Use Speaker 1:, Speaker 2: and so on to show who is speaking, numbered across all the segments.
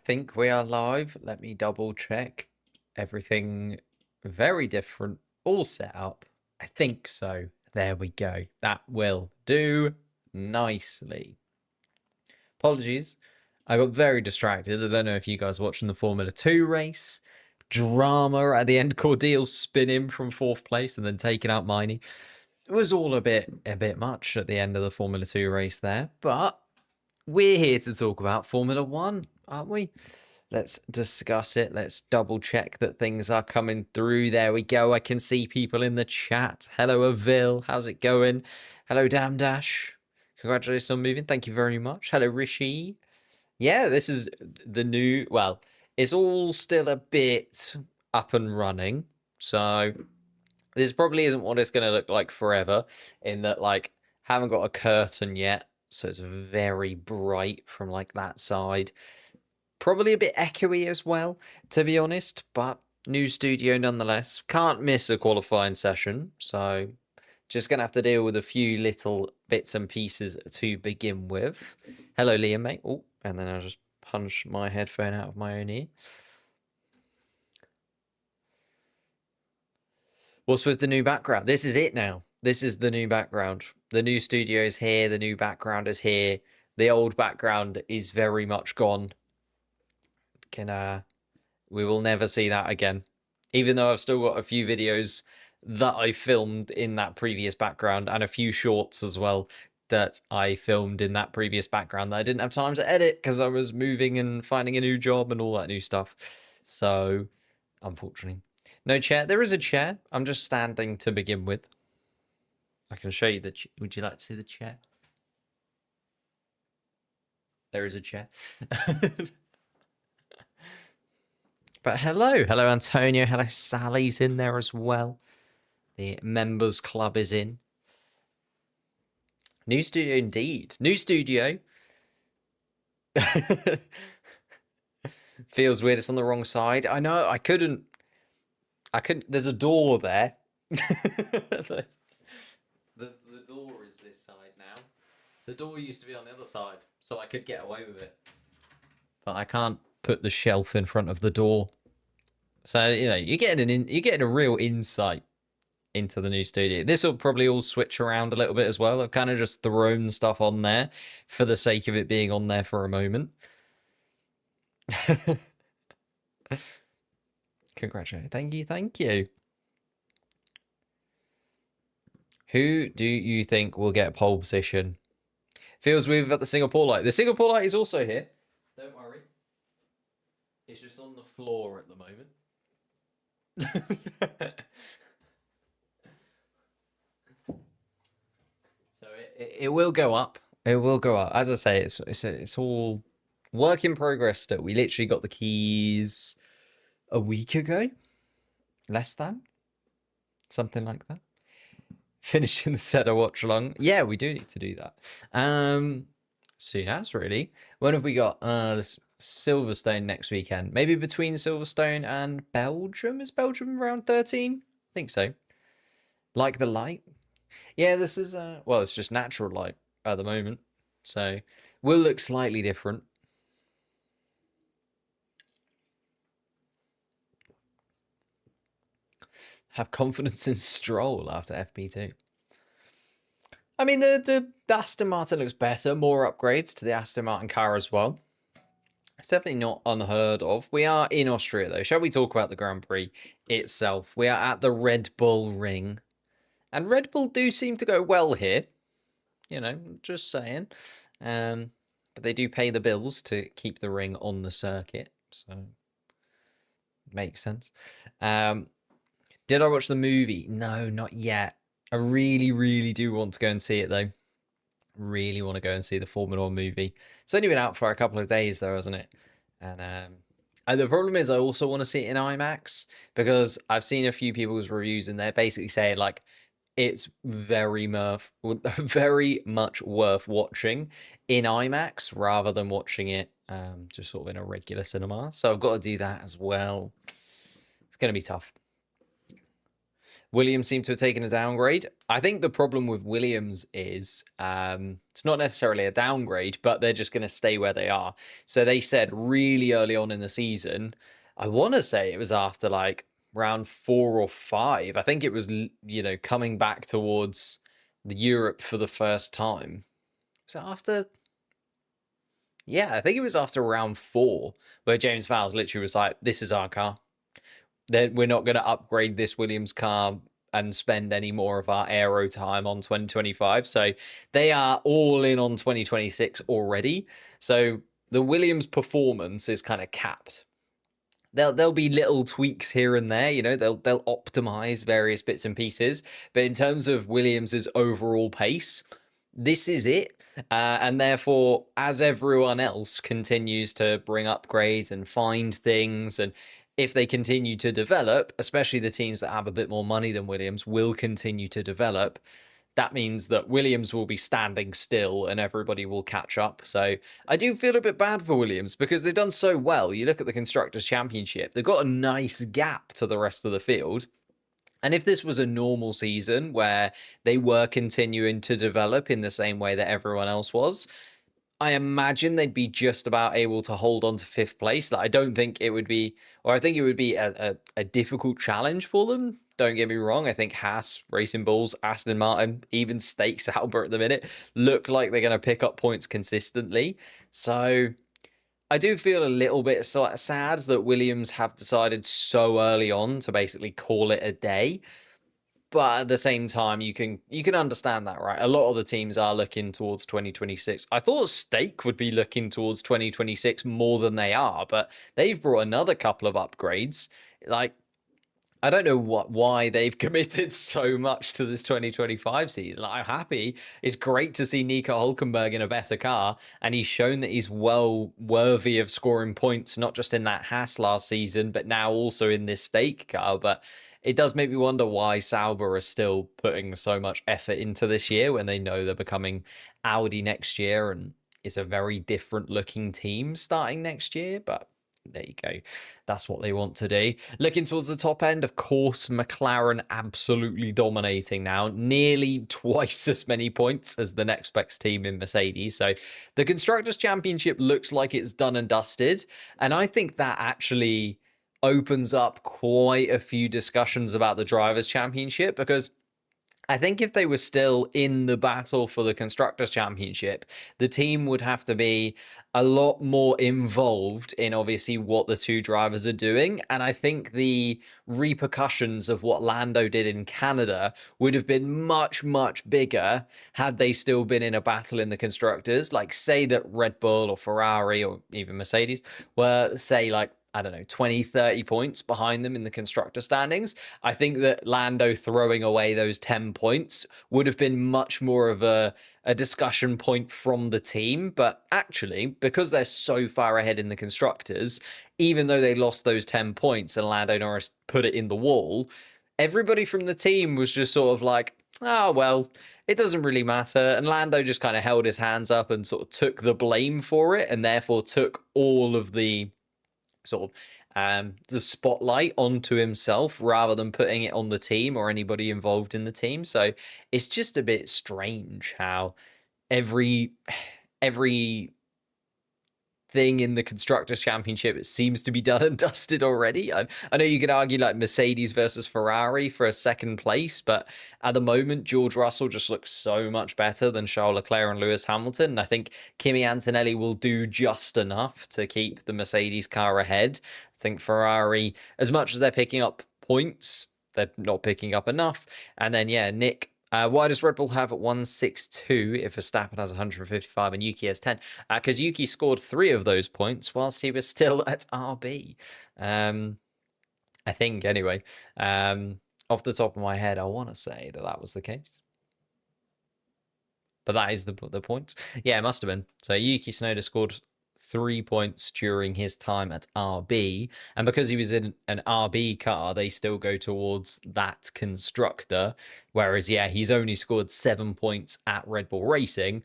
Speaker 1: think we are live. Let me double check. Everything very different. All set up. I think so. There we go. That will do nicely. Apologies. I got very distracted. I don't know if you guys watching the Formula 2 race. Drama at the end. Cordeal spinning from 4th place and then taking out Miney. It was all a bit much at the end of the Formula 2 race there. But we're here to talk about Formula 1, aren't we? Let's discuss it. Let's double check that things are coming through. There we go. I can see people in the chat. Hello, Avil. How's it going? Hello, Damn Dash. Congratulations on moving. Thank you very much. Hello, Rishi. Yeah, this is the new... Well, it's all still a bit up and running. So this probably isn't what it's going to look like forever. In that, like, haven't got a curtain yet. So it's very bright from, like, that side. Probably a bit echoey as well, to be honest. But new studio nonetheless. Can't miss a qualifying session. So just going to have to deal with a few little bits and pieces to begin with. Hello, Liam, mate. Oh, and then I'll just punch my headphone out of my own ear. What's with the new background? This is it now. This is the new background. The new studio is here. The new background is here. The old background is very much gone. We will never see that again. Even though I've still got a few videos that I filmed in that previous background and a few shorts as well that I filmed in that previous background that I didn't have time to edit because I was moving and finding a new job and all that new stuff. So, unfortunately. No chair. There is a chair. I'm just standing to begin with. I can show you the... Would you like to see the chair? There is a chair. But hello. Hello, Antonio. Hello, Sally's in there as well. The members club is in. New studio indeed. New studio. Feels weird. It's on the wrong side. I know. I couldn't. There's a door there. The door is this side now. The door used to be on the other side, so I could get away with it. But I can't put the shelf in front of the door. So, you know, you're getting a real insight into the new studio. This will probably all switch around a little bit as well. I've kind of just thrown stuff on there for the sake of it being on there for a moment. Congratulations. Thank you. Who do you think will get pole position? Feels we've got the Singapore light. The Singapore light is also here. Don't worry. It's just on the floor at the moment. So it will go up. It will go up. As I say, it's all work in progress still. We literally got the keys a week ago. Less than. Something like that. Finishing the set of watch along. Yeah, we do need to do that. Soon as, really. When have we got this Silverstone next weekend? Maybe between Silverstone and Belgium? Is Belgium around 13? I think so. Like the light? Yeah, this is well, it's just natural light at the moment. So will look slightly different. Have confidence in Stroll after FP2. I mean, the Aston Martin looks better. More upgrades to the Aston Martin car as well. It's definitely not unheard of. We are in Austria, though. Shall we talk about the Grand Prix itself? We are at the Red Bull Ring. And Red Bull do seem to go well here. You know, just saying. But they do pay the bills to keep the ring on the circuit. So, makes sense. Did I watch the movie? No, not yet. I really, really do want to go and see it, though. Really want to go and see the Formula 1 movie. It's only been out for a couple of days, though, hasn't it? And the problem is I also want to see it in IMAX because I've seen a few people's reviews and they're basically saying, like, it's very much worth watching in IMAX rather than watching it just sort of in a regular cinema. So I've got to do that as well. It's going to be tough. Williams seem to have taken a downgrade. I think the problem with Williams is it's not necessarily a downgrade, but they're just going to stay where they are. So they said really early on in the season, I want to say it was after like round 4 or 5. I think it was, coming back towards the Europe for the first time. Was it after? Yeah, I think it was after round 4 where James Vowles literally was like, this is our car. We're not going to upgrade this Williams car and spend any more of our aero time on 2025. So they are all in on 2026 already. So the Williams performance is kind of capped. There'll be little tweaks here and there, they'll optimize various bits and pieces. But in terms of Williams's overall pace, this is it. And therefore, as everyone else continues to bring upgrades and find things, and if they continue to develop, especially the teams that have a bit more money than Williams will continue to develop, that means that Williams will be standing still and everybody will catch up. So I do feel a bit bad for Williams because they've done so well. You look at the Constructors' Championship, they've got a nice gap to the rest of the field. And if this was a normal season where they were continuing to develop in the same way that everyone else was, I imagine they'd be just about able to hold on to 5th place. Like, I don't think it would be, or I think it would be a difficult challenge for them. Don't get me wrong. I think Haas, Racing Bulls, Aston Martin, even Stake Sauber at the minute look like they're going to pick up points consistently. So I do feel a little bit sad that Williams have decided so early on to basically call it a day. But at the same time, you can understand that, right? A lot of the teams are looking towards 2026. I thought Stake would be looking towards 2026 more than they are, but they've brought another couple of upgrades. Like, I don't know why they've committed so much to this 2025 season. Like, I'm happy. It's great to see Nico Hülkenberg in a better car, and he's shown that he's well worthy of scoring points, not just in that Haas last season, but now also in this Stake car. But it does make me wonder why Sauber are still putting so much effort into this year when they know they're becoming Audi next year and it's a very different looking team starting next year. But there you go. That's what they want to do. Looking towards the top end, of course, McLaren absolutely dominating now. Nearly twice as many points as the next best team in Mercedes. So the Constructors' Championship looks like it's done and dusted. And I think that actually opens up quite a few discussions about the Drivers' Championship, because I think if they were still in the battle for the Constructors' Championship, the team would have to be a lot more involved in obviously what the two drivers are doing. And I think the repercussions of what Lando did in Canada would have been much, much bigger had they still been in a battle in the Constructors. Like, say that Red Bull or Ferrari or even Mercedes were, say, like, I don't know, 20, 30 points behind them in the constructor standings. I think that Lando throwing away those 10 points would have been much more of a discussion point from the team. But actually, because they're so far ahead in the constructors, even though they lost those 10 points and Lando Norris put it in the wall, everybody from the team was just sort of like, oh, well, it doesn't really matter. And Lando just kind of held his hands up and sort of took the blame for it, and therefore took all of the sort of the spotlight onto himself rather than putting it on the team or anybody involved in the team. So it's just a bit strange how every thing in the Constructors' Championship, it seems to be done and dusted already. I know you could argue like Mercedes versus Ferrari for a second place, but at the moment, George Russell just looks so much better than Charles Leclerc and Lewis Hamilton. And I think Kimi Antonelli will do just enough to keep the Mercedes car ahead. I think Ferrari, as much as they're picking up points, they're not picking up enough. And then, yeah, Nick, why does Red Bull have 162 if Verstappen has 155 and Yuki has 10? Because Yuki scored 3 of those points whilst he was still at RB. I think, anyway. Off the top of my head, I want to say that was the case. But that is the points. Yeah, it must have been. So Yuki Tsunoda scored 3 points during his time at RB, and because he was in an RB car, they still go towards that constructor, whereas yeah, he's only scored 7 points at Red Bull Racing,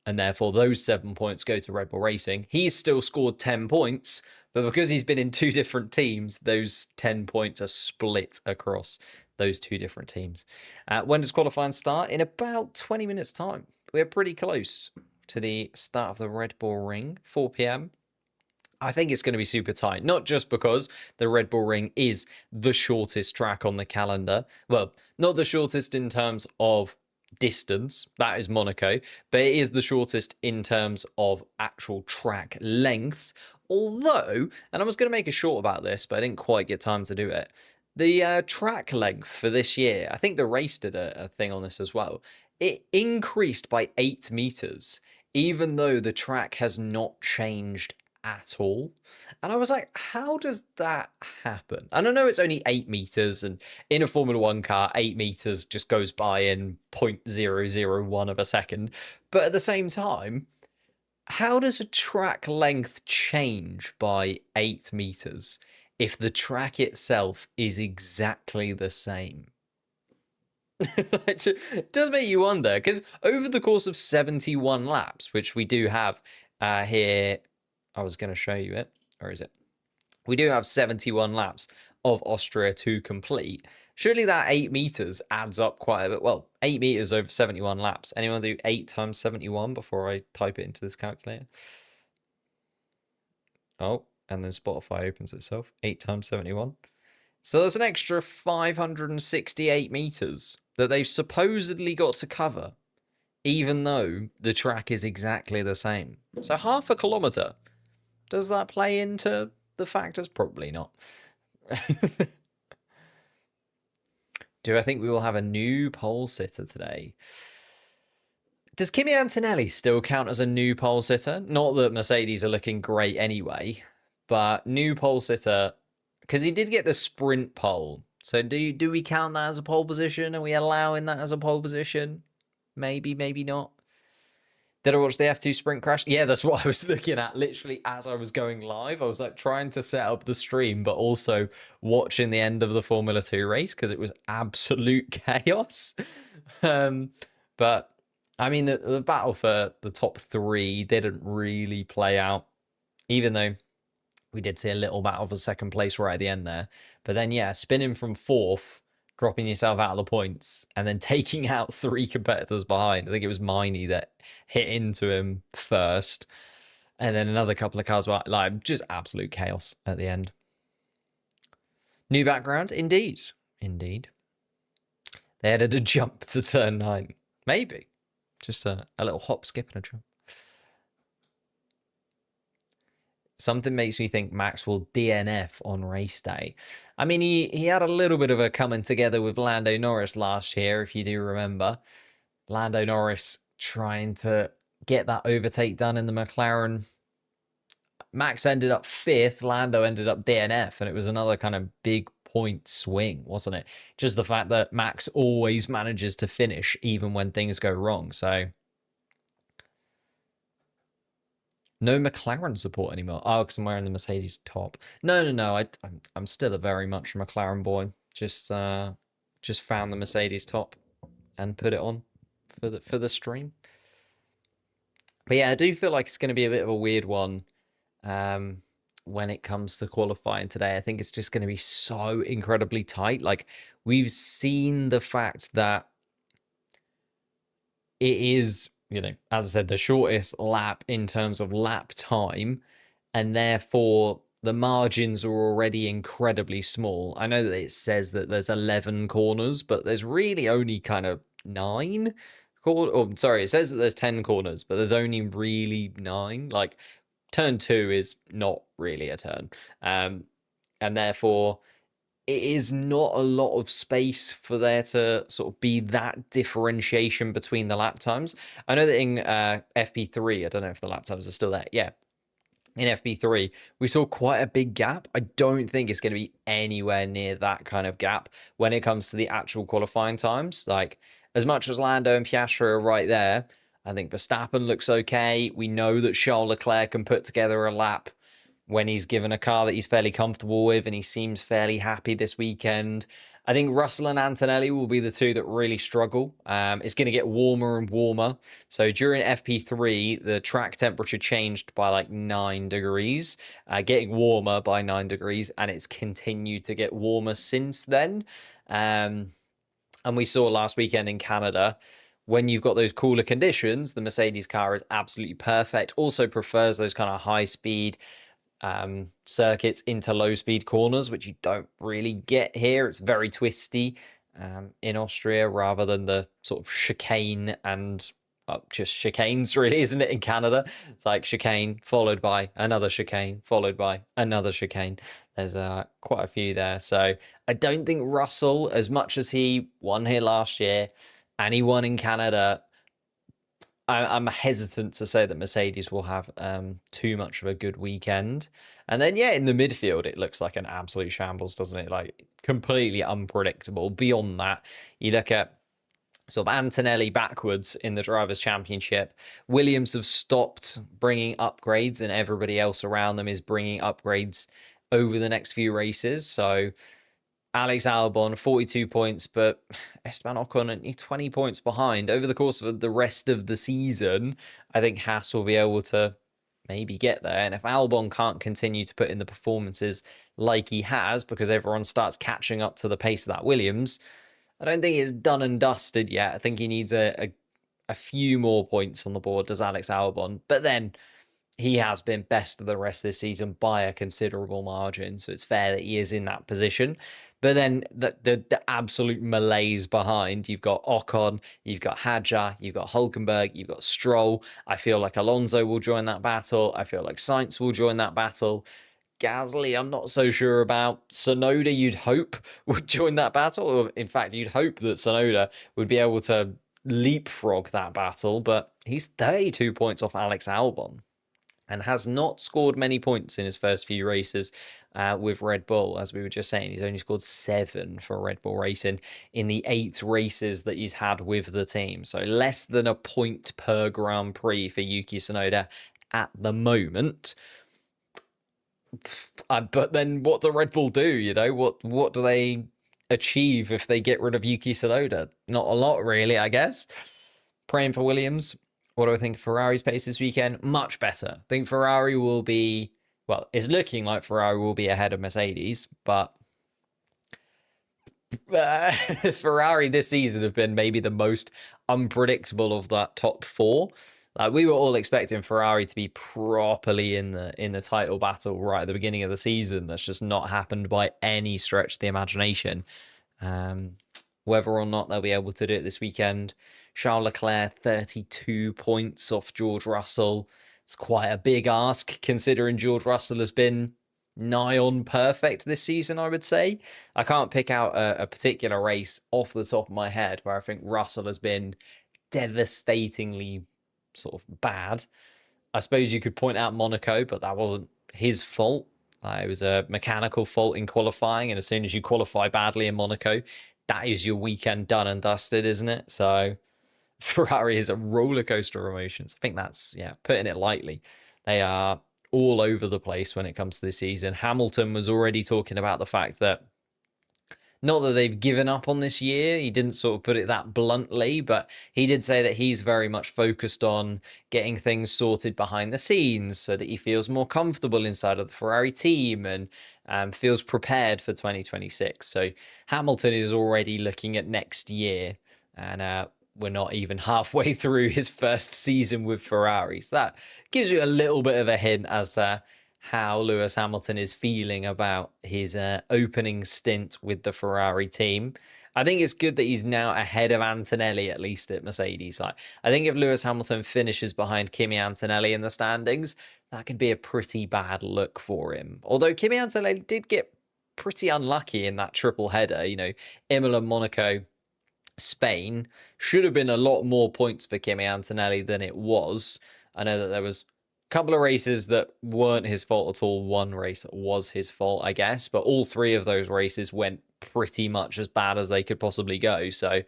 Speaker 1: and therefore those 7 points go to Red Bull Racing. He's still scored 10 points, but because he's been in 2 different teams, those 10 points are split across those two different teams. When does qualifying start? In about 20 minutes' time. We're pretty close to the start of the Red Bull Ring, 4 p.m. I think it's going to be super tight, not just because the Red Bull Ring is the shortest track on the calendar. Well, not the shortest in terms of distance, that is Monaco, but it is the shortest in terms of actual track length. Although, and I was going to make a short about this, but I didn't quite get time to do it. The track length for this year, I think the race did a thing on this as well. It increased by 8 meters, even though the track has not changed at all. And I was like, how does that happen? And I know it's only 8 meters, and in a Formula One car, 8 meters just goes by in 0.001 of a second. But at the same time, how does a track length change by 8 meters if the track itself is exactly the same? It does make you wonder, because over the course of 71 laps, which we do have here, I was going to show you it, or is it? We do have 71 laps of Austria to complete. Surely that 8 meters adds up quite a bit. Well, 8 meters over 71 laps. Anyone do 8 times 71 before I type it into this calculator? Oh, and then Spotify opens itself. 8 times 71. So there's an extra 568 meters that they've supposedly got to cover, even though the track is exactly the same. So half a kilometer. Does that play into the factors? Probably not. Do I think we will have a new pole sitter today? Does Kimi Antonelli still count as a new pole sitter? Not that Mercedes are looking great anyway, but new pole sitter, because he did get the sprint pole. So do we count that as a pole position? Are we allowing that as a pole position? Maybe, maybe not. Did I watch the F2 sprint crash? Yeah, that's what I was looking at. Literally, as I was going live, I was like trying to set up the stream, but also watching the end of the Formula 2 race because it was absolute chaos. But I mean, the battle for the top 3 didn't really play out, even though we did see a little battle for second place right at the end there. But then, yeah, spinning from 4th, dropping yourself out of the points, and then taking out 3 competitors behind. I think it was Miney that hit into him first, and then another couple of cars, like just absolute chaos at the end. New background, indeed. Indeed. They added a jump to turn 9. Maybe. Just a little hop, skip, and a jump. Something makes me think Max will DNF on race day. I mean, he had a little bit of a coming together with Lando Norris last year, if you do remember. Lando Norris trying to get that overtake done in the McLaren. Max ended up 5th, Lando ended up DNF, and it was another kind of big point swing, wasn't it? Just the fact that Max always manages to finish even when things go wrong, so... No McLaren support anymore. Oh, because I'm wearing the Mercedes top. No. I'm still a very much McLaren boy. Just found the Mercedes top and put it on for the stream. But yeah, I do feel like it's going to be a bit of a weird one when it comes to qualifying today. I think it's just going to be so incredibly tight. Like, we've seen the fact that it is, you know, as I said, the shortest lap in terms of lap time, and therefore the margins are already incredibly small. I know that it says that there's 11 corners, but there's really only kind of 9 sorry, it says that there's 10 corners, but there's only really 9. Like, turn 2 is not really a turn. And therefore it is not a lot of space for there to sort of be that differentiation between the lap times. I know that in FP3, I don't know if the lap times are still there. Yeah. In FP3, we saw quite a big gap. I don't think it's going to be anywhere near that kind of gap when it comes to the actual qualifying times. Like, as much as Lando and Piastri are right there, I think Verstappen looks okay. We know that Charles Leclerc can put together a lap when he's given a car that he's fairly comfortable with, and he seems fairly happy this weekend. I think Russell and Antonelli will be the two that really struggle. It's going to get warmer and warmer. So during FP3, the track temperature changed by like 9 degrees, getting warmer by 9 degrees, and it's continued to get warmer since then. And we saw last weekend in Canada, when you've got those cooler conditions, the Mercedes car is absolutely perfect. Also prefers those kind of high speed circuits into low speed corners, which you don't really get here. It's very twisty in Austria rather than the sort of chicane and just chicanes, really, isn't it? In Canada, it's like chicane followed by another chicane followed by another chicane. There's quite a few there. So I don't think Russell, as much as he won here last year and he won in Canada, I'm hesitant to say that Mercedes will have too much of a good weekend. And then, yeah, in the midfield, it looks like an absolute shambles, doesn't it? Like, completely unpredictable. Beyond that, you look at sort of Antonelli backwards in the Drivers' Championship. Williams have stopped bringing upgrades, and everybody else around them is bringing upgrades over the next few races. So Alex Albon, 42 points, but Esteban Ocon only 20 points behind. Over the course of the rest of the season, I think Haas will be able to maybe get there. And if Albon can't continue to put in the performances like he has, because everyone starts catching up to the pace of that Williams, I don't think it's done and dusted yet. I think he needs a few more points on the board, does Alex Albon. But then he has been best of the rest of this season by a considerable margin, so it's fair that he is in that position. But then the absolute malaise behind, you've got Ocon, you've got Hadjar, you've got Hulkenberg, you've got Stroll. I feel like Alonso will join that battle. I feel like Sainz will join that battle. Gasly, I'm not so sure about. Tsunoda, you'd hope, would join that battle. Or in fact, you'd hope that Tsunoda would be able to leapfrog that battle, but he's 32 points off Alex Albon and has not scored many points in his first few races with Red Bull. As we were just saying, he's only scored 7 for Red Bull Racing in the 8 races that he's had with the team. So less than a point per Grand Prix for Yuki Tsunoda at the moment. But then what do Red Bull do? You know, what do they achieve if they get rid of Yuki Tsunoda? Not a lot, really, I guess. Praying for Williams. What do I think of Ferrari's pace this weekend? Much better. I think Ferrari will be, well, it's looking like Ferrari will be ahead of Mercedes, but Ferrari this season have been maybe the most unpredictable of that top 4. Like, we were all expecting Ferrari to be properly in the title battle right at the beginning of the season. That's just not happened by any stretch of the imagination. Whether or not they'll be able to do it this weekend. Charles Leclerc, 32 points off George Russell. It's quite a big ask, considering George Russell has been nigh on perfect this season, I would say. I can't pick out a particular race off the top of my head where I think Russell has been devastatingly sort of bad. I suppose you could point out Monaco, but that wasn't his fault. It was a mechanical fault in qualifying, and as soon as you qualify badly in Monaco, that is your weekend done and dusted, isn't it? So Ferrari is a roller coaster of emotions. I think that's, yeah, putting it lightly. They are all over the place when it comes to this season. Hamilton was already talking about the fact that, not that they've given up on this year, he didn't sort of put it that bluntly, but he did say that he's very much focused on getting things sorted behind the scenes so that he feels more comfortable inside of the Ferrari team and feels prepared for 2026. So Hamilton is already looking at next year, and we're not even halfway through his first season with Ferrari. So that gives you a little bit of a hint as to how Lewis Hamilton is feeling about his opening stint with the Ferrari team. I think it's good that he's now ahead of Antonelli, at least at Mercedes. Like, I think if Lewis Hamilton finishes behind Kimi Antonelli in the standings, that could be a pretty bad look for him. Although Kimi Antonelli did get pretty unlucky in that triple header, you know, Imola, Monaco, Spain, should have been a lot more points for Kimi Antonelli than it was. I know that there was couple of races that weren't his fault at all, one race that was his fault, I guess, but all 3 of those races went pretty much as bad as they could possibly go. So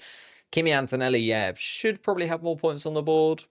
Speaker 1: Kimi Antonelli, yeah, should probably have more points on the board.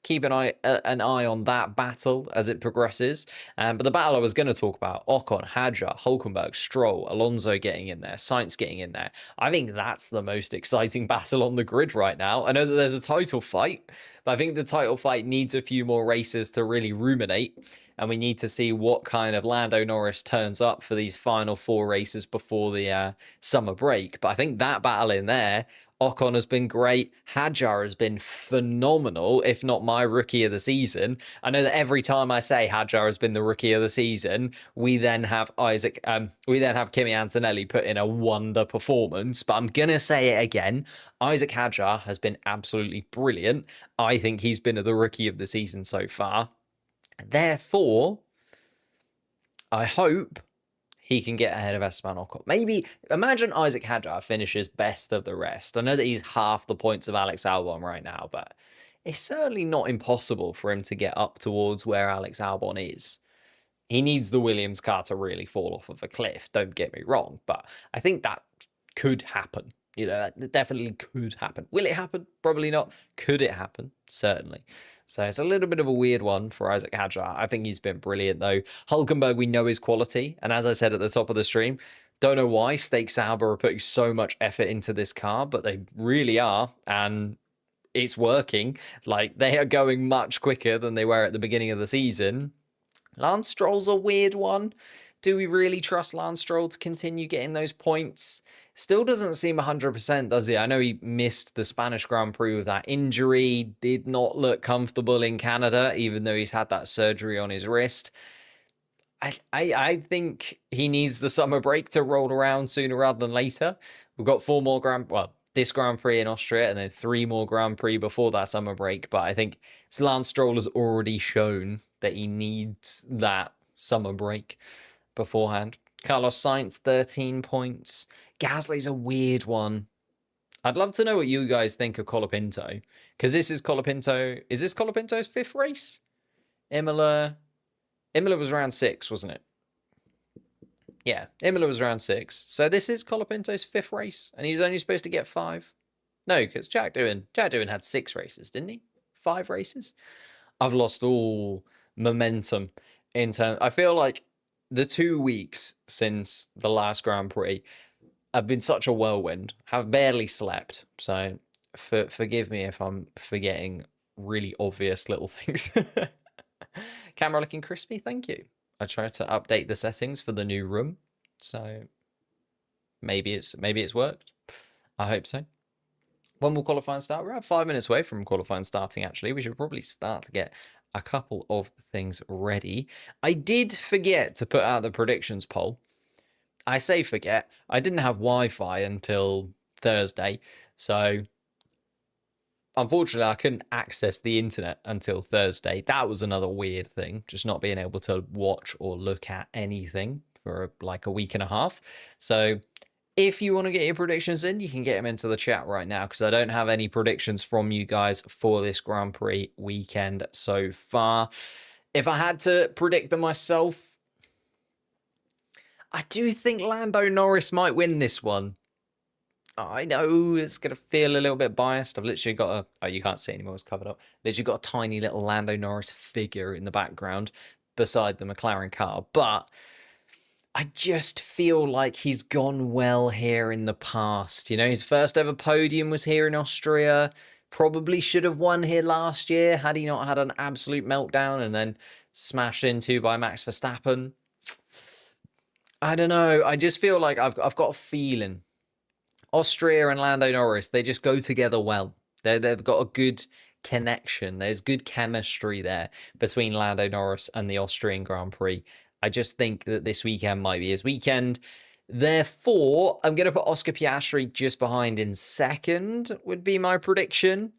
Speaker 1: keep an eye on that battle as it progresses. But the battle I was going to talk about, Ocon, Hadjar, Hulkenberg, Stroll, Alonso getting in there, Sainz getting in there. I think that's the most exciting battle on the grid right now. I know that there's a title fight, but I think the title fight needs a few more races to really ruminate. And we need to see what kind of Lando Norris turns up for these final 4 races before the summer break. But I think that battle in there, Ocon has been great. Hadjar has been phenomenal, if not my rookie of the season. I know that every time I say Hadjar has been the rookie of the season, we then have Kimi Antonelli put in a wonder performance. But I'm gonna say it again. Isaac Hadjar has been absolutely brilliant. I think he's been the rookie of the season so far. Therefore, I hope he can get ahead of Esteban Ocon. Maybe imagine Isaac Hadjar finishes best of the rest. I know that he's half the points of Alex Albon right now, but it's certainly not impossible for him to get up towards where Alex Albon is. He needs the Williams car to really fall off of a cliff, don't get me wrong, but I think that could happen. You know, that definitely could happen. Will it happen? Probably not. Could it happen? Certainly. So it's a little bit of a weird one for Isaac Hadjar. I think he's been brilliant, though. Hulkenberg, we know his quality. And as I said at the top of the stream, don't know why Stake Sauber are putting so much effort into this car, but they really are. And it's working. Like, they are going much quicker than they were at the beginning of the season. Lance Stroll's a weird one. Do we really trust Lance Stroll to continue getting those points? Still doesn't seem 100%, does he? I know he missed the Spanish Grand Prix with that injury, did not look comfortable in Canada, even though he's had that surgery on his wrist. I think he needs the summer break to roll around sooner rather than later. We've got 4 more this Grand Prix in Austria and then 3 more Grand Prix before that summer break. But I think Lance Stroll has already shown that he needs that summer break beforehand. Carlos Sainz, 13 points. Gasly's a weird one. I'd love to know what you guys think of Colapinto, because this is Colapinto. Is this Colapinto's 5th race? Imola was round 6, wasn't it? Yeah, Imola was round 6. So this is Colapinto's 5th race, and he's only supposed to get 5. No, because Jack Doohan had 6 races, didn't he? 5 races. I've lost all momentum in terms. I feel like the 2 weeks since the last Grand Prix have been such a whirlwind. Have barely slept. So forgive me if I'm forgetting really obvious little things. Camera looking crispy, thank you. I tried to update the settings for the new room, so maybe it's worked. I hope so. When will qualifying start? We're about 5 minutes away from qualifying starting, actually. We should probably start to get a couple of things ready. I did forget to put out the predictions poll. I say forget. I didn't have Wi-Fi until Thursday, so unfortunately I couldn't access the internet until Thursday. That was another weird thing, just not being able to watch or look at anything for like a week and a half. So if you want to get your predictions in, you can get them into the chat right now, because I don't have any predictions from you guys for this Grand Prix weekend so far. If I had to predict them myself, I do think Lando Norris might win this one. I know it's going to feel a little bit biased. I've literally got a... Oh, you can't see anymore. It's covered up. Literally got a tiny little Lando Norris figure in the background beside the McLaren car. But I just feel like he's gone well here in the past. You know, his first ever podium was here in Austria. Probably should have won here last year had he not had an absolute meltdown and then smashed into by Max Verstappen. I don't know. I just feel like I've got a feeling. Austria and Lando Norris, they just go together well. They've got a good connection. There's good chemistry there between Lando Norris and the Austrian Grand Prix. I just think that this weekend might be his weekend. Therefore, I'm going to put Oscar Piastri just behind in second, would be my prediction.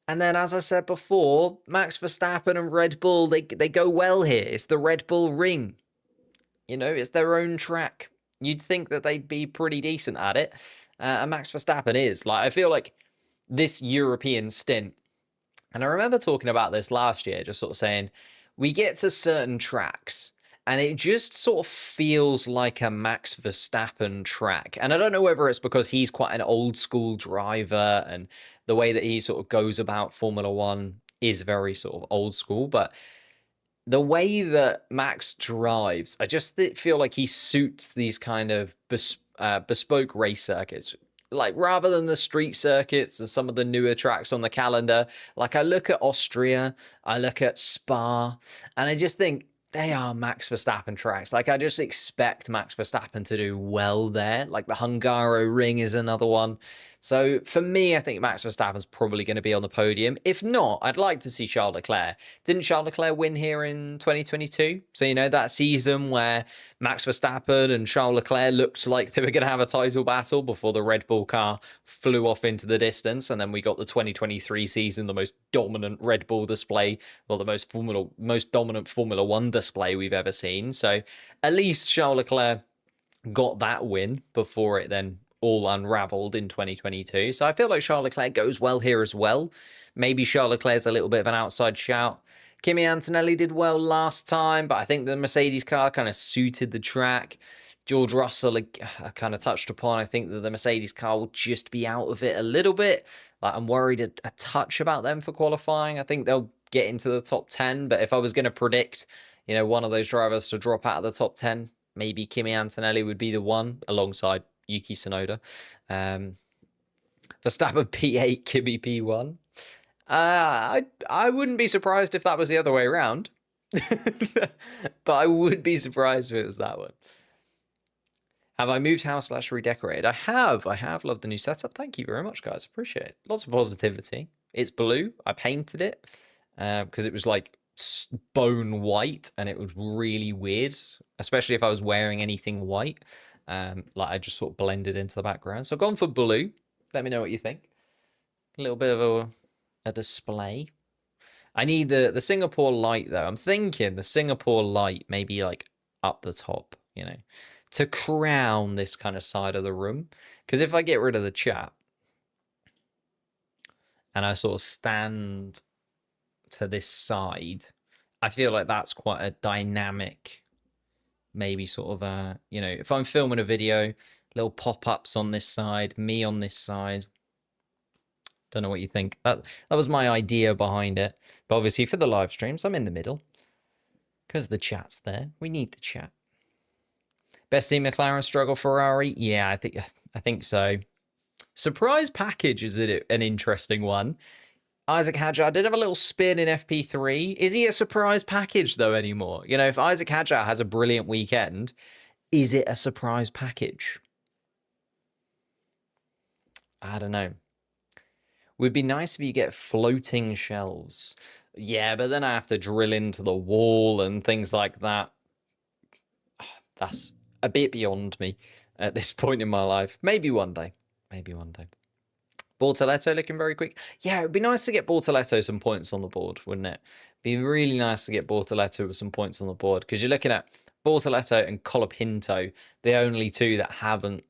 Speaker 1: And then, as I said before, Max Verstappen and Red Bull, they go well here. It's the Red Bull ring. You know, it's their own track. You'd think that they'd be pretty decent at it. And Max Verstappen is. Like, I feel like this European stint, and I remember talking about this last year, just sort of saying, we get to certain tracks, and it just sort of feels like a Max Verstappen track. And I don't know whether it's because he's quite an old school driver and the way that he sort of goes about Formula One is very sort of old school, but the way that Max drives, I just feel like he suits these kind of bespoke race circuits. Like, rather than the street circuits and some of the newer tracks on the calendar, like I look at Austria, I look at Spa, and I just think they are Max Verstappen tracks. Like, I just expect Max Verstappen to do well there. Like, the Hungaro Ring is another one. So for me, I think Max Verstappen's probably going to be on the podium. If not, I'd like to see Charles Leclerc. Didn't Charles Leclerc win here in 2022? So, you know, that season where Max Verstappen and Charles Leclerc looked like they were going to have a title battle before the Red Bull car flew off into the distance. And then we got the 2023 season, the most dominant Red Bull display, well, the most dominant Formula One display we've ever seen. So at least Charles Leclerc got that win before it then all unraveled in 2022. So I feel like Charles Leclerc goes well here as well. Maybe Charles Leclerc's a little bit of an outside shout. Kimi Antonelli did well last time, but I think the Mercedes car kind of suited the track. George Russell, I kind of touched upon. I think that the Mercedes car will just be out of it a little bit. Like, I'm worried a touch about them for qualifying. I think they'll get into the top 10, but if I was going to predict, you know, one of those drivers to drop out of the top 10, maybe Kimi Antonelli would be the one alongside Yuki Tsunoda. Verstappen P8, Kimi P1. I wouldn't be surprised if that was the other way around. But I would be surprised if it was that one. Have I moved house / redecorated? I have. I have loved the new setup. Thank you very much, guys. Appreciate it. Lots of positivity. It's blue. I painted it because it was like bone white and it was really weird, especially if I was wearing anything white. Like, I just sort of blended into the background. So I've gone for blue. Let me know what you think. A little bit of a display. I need the Singapore light, though. I'm thinking the Singapore light maybe like up the top, you know, to crown this kind of side of the room. Because if I get rid of the chat and I sort of stand to this side, I feel like that's quite a dynamic, maybe sort of a, you know, if I'm filming a video, little pop-ups on this side, me on this side. Don't know what you think. That was my idea behind it. But obviously for the live streams, I'm in the middle because the chat's there. We need the chat. Best team McLaren, struggle Ferrari. Yeah, I think so. Surprise package is an interesting one. Isaac Hadjar did have a little spin in FP3. Is he a surprise package though anymore? You know, if Isaac Hadjar has a brilliant weekend, is it a surprise package? I don't know. Would be nice if you get floating shelves. Yeah, but then I have to drill into the wall and things like that. That's a bit beyond me at this point in my life. Maybe one day. Maybe one day. Bortoletto looking very quick. Yeah, it would be nice to get Bortoletto some points on the board, wouldn't it? Be really nice to get Bortoletto with some points on the board because you're looking at Bortoletto and Colapinto, the only two that haven't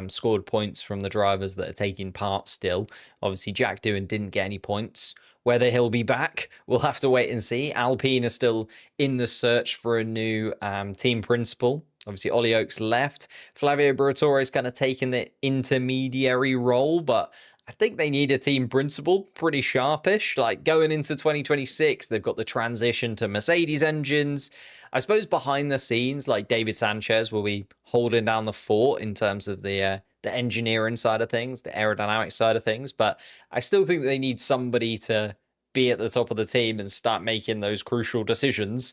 Speaker 1: scored points from the drivers that are taking part still. Obviously, Jack Doohan didn't get any points. Whether he'll be back, we'll have to wait and see. Alpine are still in the search for a new team principal. Obviously, Ollie Oakes left. Flavio Briatore's kind of taken the intermediary role, but I think they need a team principal, pretty sharpish. Like, going into 2026, they've got the transition to Mercedes engines. I suppose behind the scenes, like David Sanchez will be holding down the fort in terms of the engineering side of things, the aerodynamic side of things. But I still think they need somebody to be at the top of the team and start making those crucial decisions,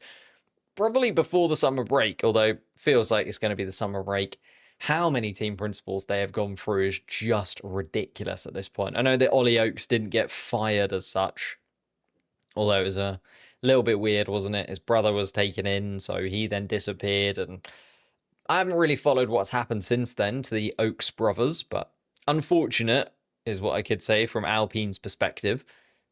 Speaker 1: probably before the summer break, although it feels like it's going to be the summer break. How many team principals they have gone through is just ridiculous at this point. I know that Ollie Oakes didn't get fired as such, although it was a little bit weird, wasn't it? His brother was taken in, so he then disappeared, and I haven't really followed what's happened since then to the Oakes brothers, but unfortunate is what I could say from Alpine's perspective.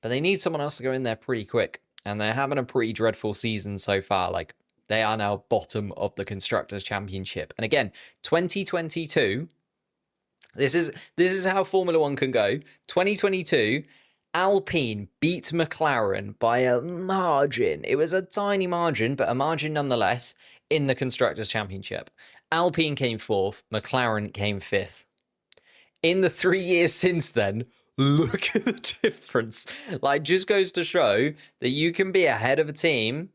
Speaker 1: But they need someone else to go in there pretty quick, and they're having a pretty dreadful season so far. Like, they are now bottom of the Constructors' Championship. And again, 2022, this is how Formula One can go. 2022, Alpine beat McLaren by a margin. It was a tiny margin, but a margin nonetheless in the Constructors' Championship. Alpine came fourth, McLaren came fifth. In the 3 years since then, Look at the difference. Like, just goes to show that you can be ahead of a team,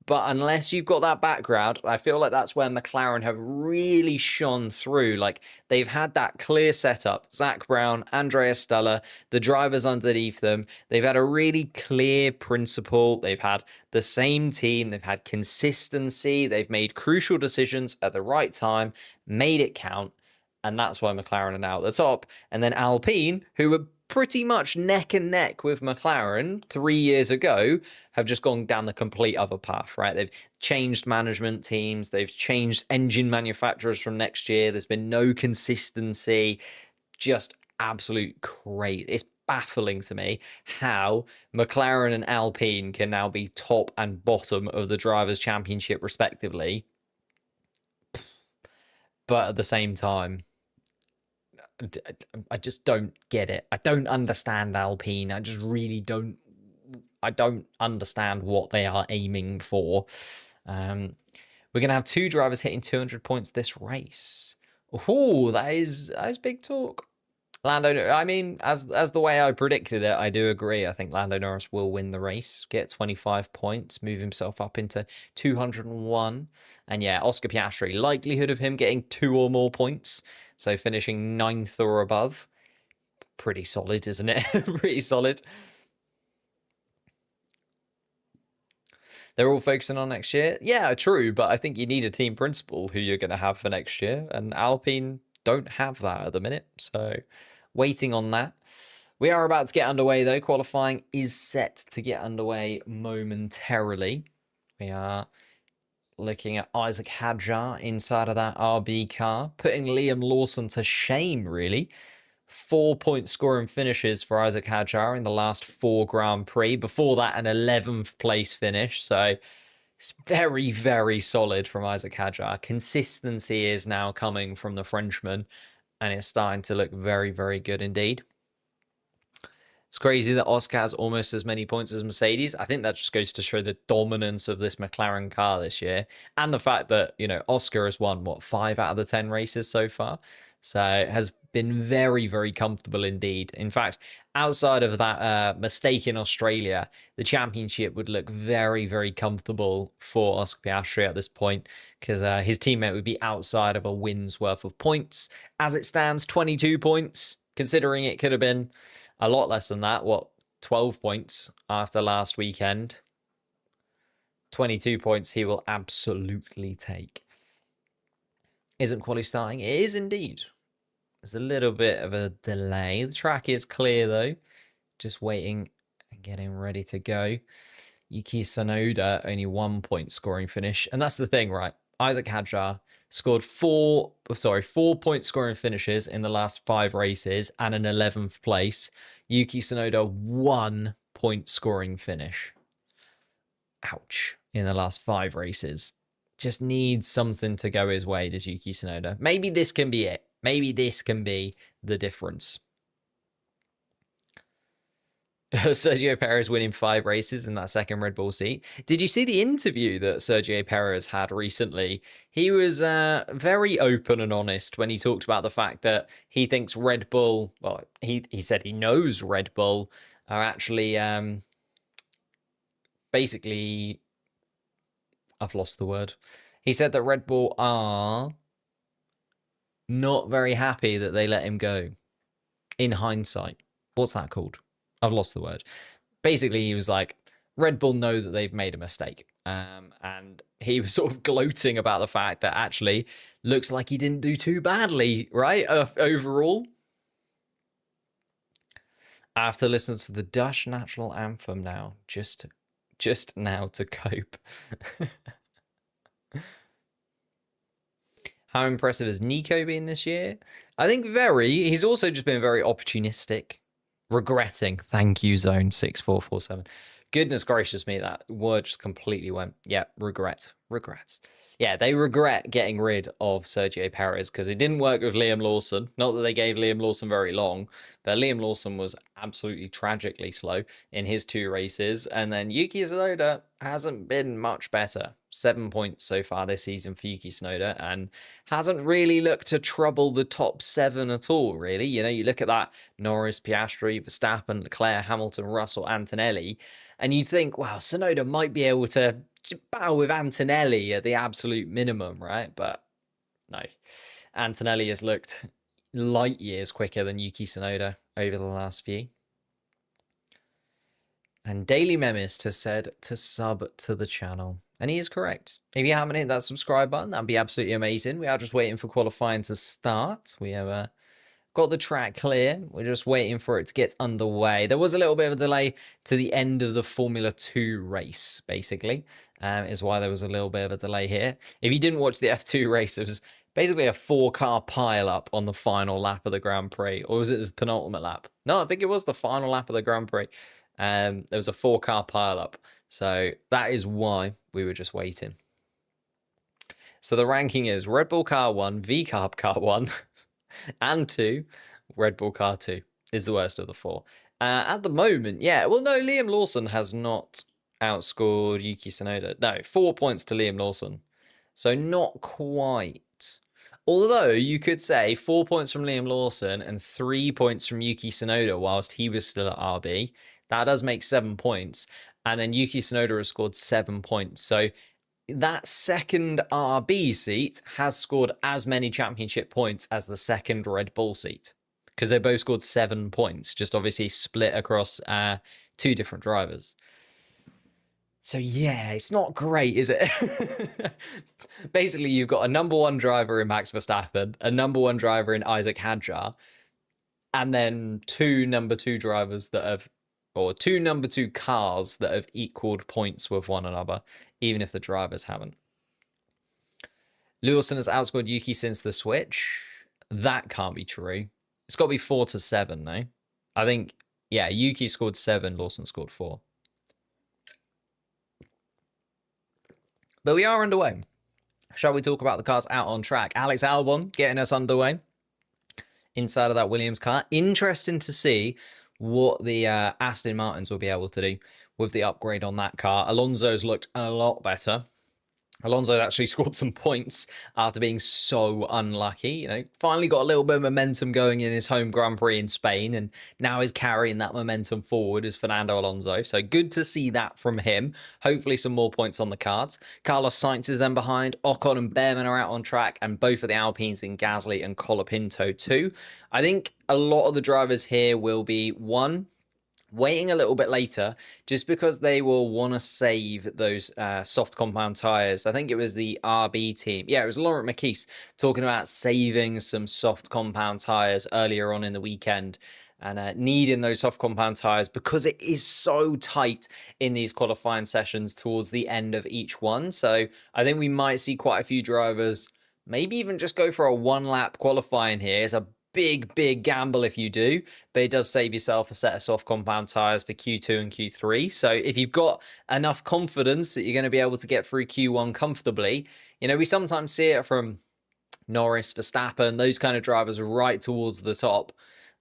Speaker 1: but unless you've got that background, I feel like that's where McLaren have really shone through. Like, they've had that clear setup. Zach Brown, Andrea Stella, the drivers underneath them. They've had a really clear principle. They've had the same team. They've had consistency. They've made crucial decisions at the right time, made it count. And that's why McLaren are now at the top. And then Alpine, who were pretty much neck and neck with McLaren 3 years ago, have just gone down the complete other path, right? They've changed management teams. They've changed engine manufacturers from next year. There's been no consistency. Just absolute crazy. It's baffling to me how McLaren and Alpine can now be top and bottom of the Drivers' Championship, respectively. But at the same time, I just don't get it. I don't understand Alpine. I just really don't. I don't understand what they are aiming for. We're going to have 2 drivers hitting 200 points this race. Oh, that is big talk. Lando, I mean, as the way I predicted it, I do agree. I think Lando Norris will win the race, get 25 points, move himself up into 201. And yeah, Oscar Piastri, likelihood of him getting 2 or more points. So finishing 9th or above. Pretty solid, isn't it? Pretty solid. They're all focusing on next year. Yeah, true. But I think you need a team principal who you're going to have for next year. And Alpine don't have that at the minute. So waiting on that. We are about to get underway, though. Qualifying is set to get underway momentarily. We are looking at Isaac Hadjar inside of that RB car, putting Liam Lawson to shame, really. 4-point scoring finishes for Isaac Hadjar in the last 4 Grand Prix. Before that, an 11th place finish. So it's very, very solid from Isaac Hadjar. Consistency is now coming from the Frenchman, and it's starting to look very, very good indeed. It's crazy that Oscar has almost as many points as Mercedes. I think that just goes to show the dominance of this McLaren car this year. And the fact that, you know, Oscar has won, what, 5 out of the 10 races so far? So it has been very, very comfortable indeed. In fact, outside of that mistake in Australia, the championship would look very, very comfortable for Oscar Piastri at this point, because his teammate would be outside of a win's worth of points. As it stands, 22 points, considering it could have been a lot less than that. What, 12 points after last weekend? 22 points he will absolutely take. Isn't quali starting? It is indeed. There's a little bit of a delay. The track is clear, though. Just waiting and getting ready to go. Yuki Tsunoda, only 1-point scoring finish. And that's the thing, right? Isaac Hadjar scored 4-point scoring finishes in the last 5 races and an 11th place. Yuki Tsunoda, 1-point scoring finish. Ouch. In the last 5 races. Just needs something to go his way, does Yuki Tsunoda. Maybe this can be it. Maybe this can be the difference. Sergio Perez winning 5 races in that second Red Bull seat. Did you see the interview that Sergio Perez had recently? He was very open and honest when he talked about the fact that he thinks Red Bull, well, he said he knows Red Bull are actually basically, I've lost the word. He said that Red Bull are not very happy that they let him go. In hindsight. What's that called? I've lost the word. Basically, he was like, Red Bull know that they've made a mistake. And he was sort of gloating about the fact that actually looks like he didn't do too badly, right? Overall. I have to listen to the Dutch national anthem now, just now to cope. How impressive has Nico been this year? I think very. He's also just been very opportunistic. Regretting. Thank you, Zone 6447. Goodness gracious me, that word just completely went. Yeah, regret. Regrets. Yeah, they regret getting rid of Sergio Perez because it didn't work with Liam Lawson. Not that they gave Liam Lawson very long, but Liam Lawson was absolutely tragically slow in his 2 races. And then Yuki Tsunoda hasn't been much better. 7 points so far this season for Yuki Tsunoda and hasn't really looked to trouble the top 7 at all, really. You know, you look at that Norris, Piastri, Verstappen, Leclerc, Hamilton, Russell, Antonelli, and you think, wow, Tsunoda might be able to battle with Antonelli at the absolute minimum, right? But no, Antonelli has looked light years quicker than Yuki Tsunoda over the last few. And Daily Memist has said to sub to the channel. And he is correct. If you haven't hit that subscribe button, that'd be absolutely amazing. We are just waiting for qualifying to start. We have got the track clear. We're just waiting for it to get underway. There was a little bit of a delay to the end of the Formula 2 race, basically, is why there was a little bit of a delay here. If you didn't watch the F2 race, it was basically a 4-car pile-up on the final lap of the Grand Prix. Or was it the penultimate lap? No, I think it was the final lap of the Grand Prix. There was a 4-car pile-up. So that is why we were just waiting. So the ranking is Red Bull Car 1, V-Carb Car 1, and 2, Red Bull Car 2 is the worst of the 4. At the moment, yeah, well, no, Liam Lawson has not outscored Yuki Tsunoda. No, 4 points to Liam Lawson. So not quite. Although you could say 4 points from Liam Lawson and 3 points from Yuki Tsunoda whilst he was still at RB. That does make 7 points. And then Yuki Tsunoda has scored 7 points. So that second RB seat has scored as many championship points as the second Red Bull seat. Because they both scored 7 points. Just obviously split across 2 different drivers. So yeah, it's not great, is it? Basically, you've got a number 1 driver in Max Verstappen, a number 1 driver in Isaac Hadjar, and then 2 number 2 drivers that have, or 2 number 2 cars that have equaled points with one another, even if the drivers haven't. Lawson has outscored Yuki since the switch. That can't be true. It's got to be 4-7, no? I think, yeah, Yuki scored 7, Lawson scored 4. But we are underway. Shall we talk about the cars out on track? Alex Albon getting us underway inside of that Williams car. Interesting to see what the Aston Martins will be able to do with the upgrade on that car. Alonso's looked a lot better. Alonso actually scored some points after being so unlucky. You know, finally got a little bit of momentum going in his home Grand Prix in Spain, and now is carrying that momentum forward as Fernando Alonso. So good to see that from him. Hopefully some more points on the cards. Carlos Sainz is then behind. Ocon and Behrman are out on track, and both of the Alpines in Gasly and Colapinto too. I think a lot of the drivers here will be waiting a little bit later just because they will want to save those soft compound tires. I think it was the RB team. Yeah, it was Laurent Mekies talking about saving some soft compound tires earlier on in the weekend and needing those soft compound tires because it is so tight in these qualifying sessions towards the end of each one. So I think we might see quite a few drivers maybe even just go for a 1-lap qualifying here. It's a big gamble if you do, but it does save yourself a set of soft compound tires for Q2 and Q3. So if you've got enough confidence that you're going to be able to get through Q1 comfortably, you know, we sometimes see it from Norris, Verstappen, those kind of drivers right towards the top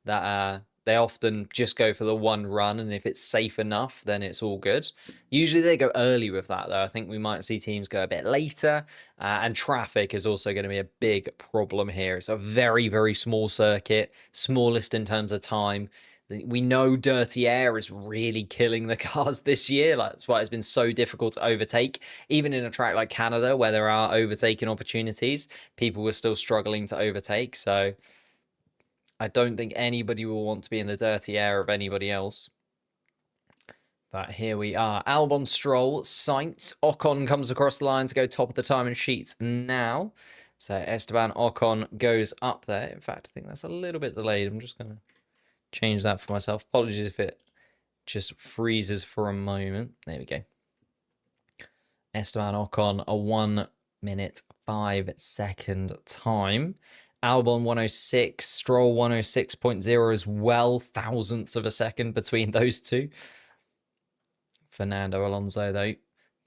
Speaker 1: that they often just go for the 1 run, and if it's safe enough, then it's all good. Usually they go early with that, though. I think we might see teams go a bit later, and traffic is also going to be a big problem here. It's a very small circuit, smallest in terms of time. We know dirty air is really killing the cars this year. That's why it's been so difficult to overtake. Even in a track like Canada, where there are overtaking opportunities, people were still struggling to overtake. So I don't think anybody will want to be in the dirty air of anybody else. But here we are. Albon, Stroll, Sainz. Ocon comes across the line to go top of the timing sheets now. So Esteban Ocon goes up there. In fact, I think that's a little bit delayed. I'm just going to change that for myself. Apologies if it just freezes for a moment. There we go. Esteban Ocon, a 1-minute 5-second time. Albon 106, Stroll 106.0 as well, thousandths of a second between those two. Fernando Alonso, though,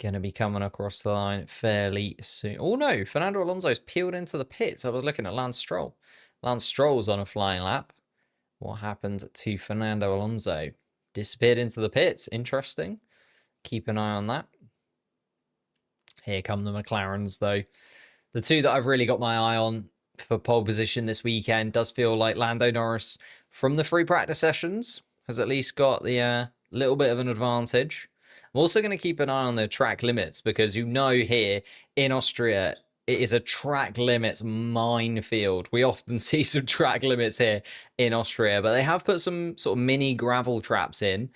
Speaker 1: Going to be coming across the line fairly soon. Oh no, Fernando Alonso's peeled into the pits. I was looking at Lance Stroll. Lance Stroll's on a flying lap. What happened to Fernando Alonso? Disappeared into the pits. Interesting. Keep an eye on that. Here come the McLarens, though. The two that I've really got my eye on for pole position this weekend does feel like Lando Norris from the free practice sessions has at least got the little bit of an advantage. I'm also going to keep an eye on the track limits because you know here in Austria, it is a track limits minefield. We often see some track limits here in Austria, but they have put some sort of mini gravel traps in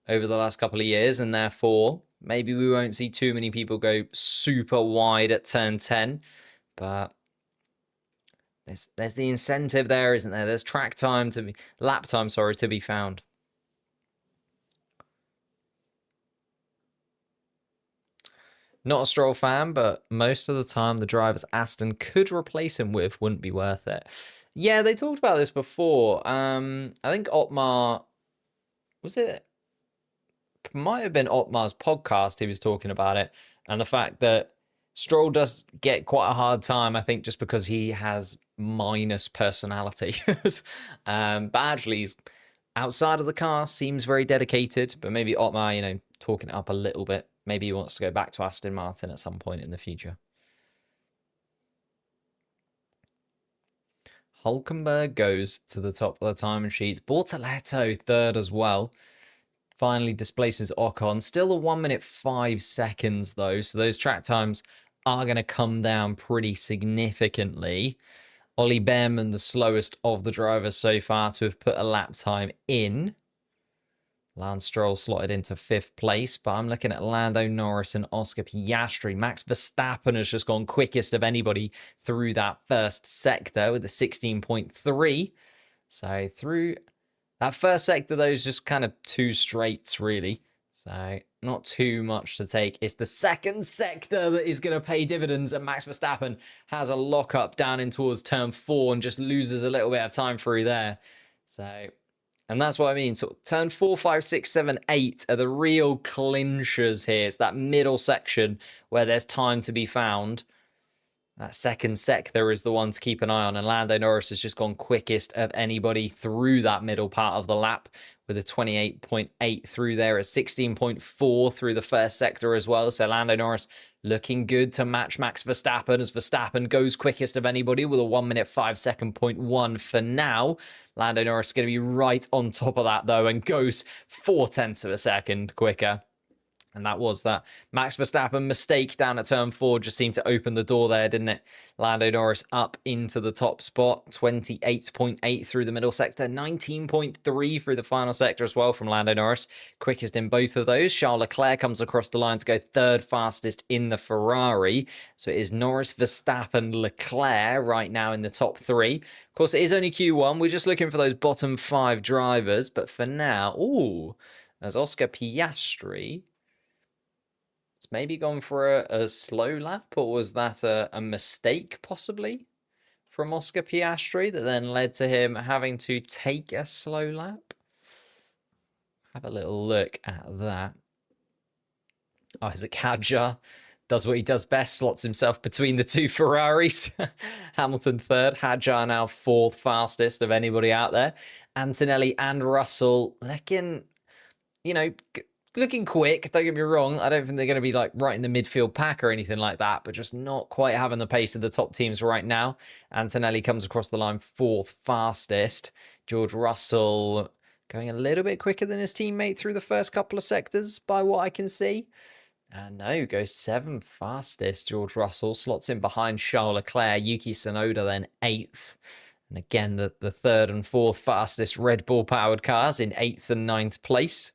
Speaker 1: over the last couple of years, and therefore maybe we won't see too many people go super wide at turn 10, but there's the incentive there, isn't there? There's lap time, to be found. Not a Stroll fan, but most of the time the drivers Aston could replace him with wouldn't be worth it. Yeah, they talked about this before. I think Otmar, was it? Might have been Otmar's podcast. He was talking about it, and the fact that Stroll does get quite a hard time, I think, just because he has minus personality. But actually, he's outside of the car, seems very dedicated. But maybe Otmar, talking it up a little bit. Maybe he wants to go back to Aston Martin at some point in the future. Hulkenberg goes to the top of the timing sheets. Bortoleto third as well. Finally displaces Ocon. Still a 1 minute 5 seconds though. So those track times are going to come down pretty significantly. Ollie Behrman, the slowest of the drivers so far to have put a lap time in. Lance Stroll slotted into 5th place, but I'm looking at Lando Norris and Oscar Piastri. Max Verstappen has just gone quickest of anybody through that first sector with a 16.3. So through that first sector, those just kind of two straights, really. So not too much to take. It's the second sector that is going to pay dividends, and Max Verstappen has a lockup down in towards turn 4 and just loses a little bit of time through there. So... and that's what I mean. So turn 4, 5, 6, 7, 8 are the real clinchers here. It's that middle section where there's time to be found. That second sector is the one to keep an eye on. And Lando Norris has just gone quickest of anybody through that middle part of the lap with a 28.8 through there, a 16.4 through the first sector as well. So Lando Norris looking good to match Max Verstappen as Verstappen goes quickest of anybody with a 1 minute 5 second 0.1 for now. Lando Norris is going to be right on top of that though and goes 0.4 of a second quicker. And that was that Max Verstappen mistake down at turn 4 just seemed to open the door there, didn't it? Lando Norris up into the top spot, 28.8 through the middle sector, 19.3 through the final sector as well from Lando Norris. Quickest in both of those. Charles Leclerc comes across the line to go third fastest in the Ferrari. So it is Norris, Verstappen, Leclerc right now in the top 3. Of course, it is only Q1. We're just looking for those bottom 5 drivers. But for now, as Oscar Piastri... it's maybe gone for a slow lap, or was that a mistake possibly from Oscar Piastri that then led to him having to take a slow lap? Have a little look at that. Isaac Hadjar does what he does best, slots himself between the two Ferraris. Hamilton third, Hadjar now 4th fastest of anybody out there. Antonelli and Russell looking, looking quick, don't get me wrong. I don't think they're going to be like right in the midfield pack or anything like that, but just not quite having the pace of the top teams right now. Antonelli comes across the line 4th fastest. George Russell going a little bit quicker than his teammate through the first couple of sectors by what I can see. And no, goes 7th fastest. George Russell slots in behind Charles Leclerc. Yuki Tsunoda then 8th. And again, the 3rd and 4th fastest Red Bull powered cars in 8th and 9th place.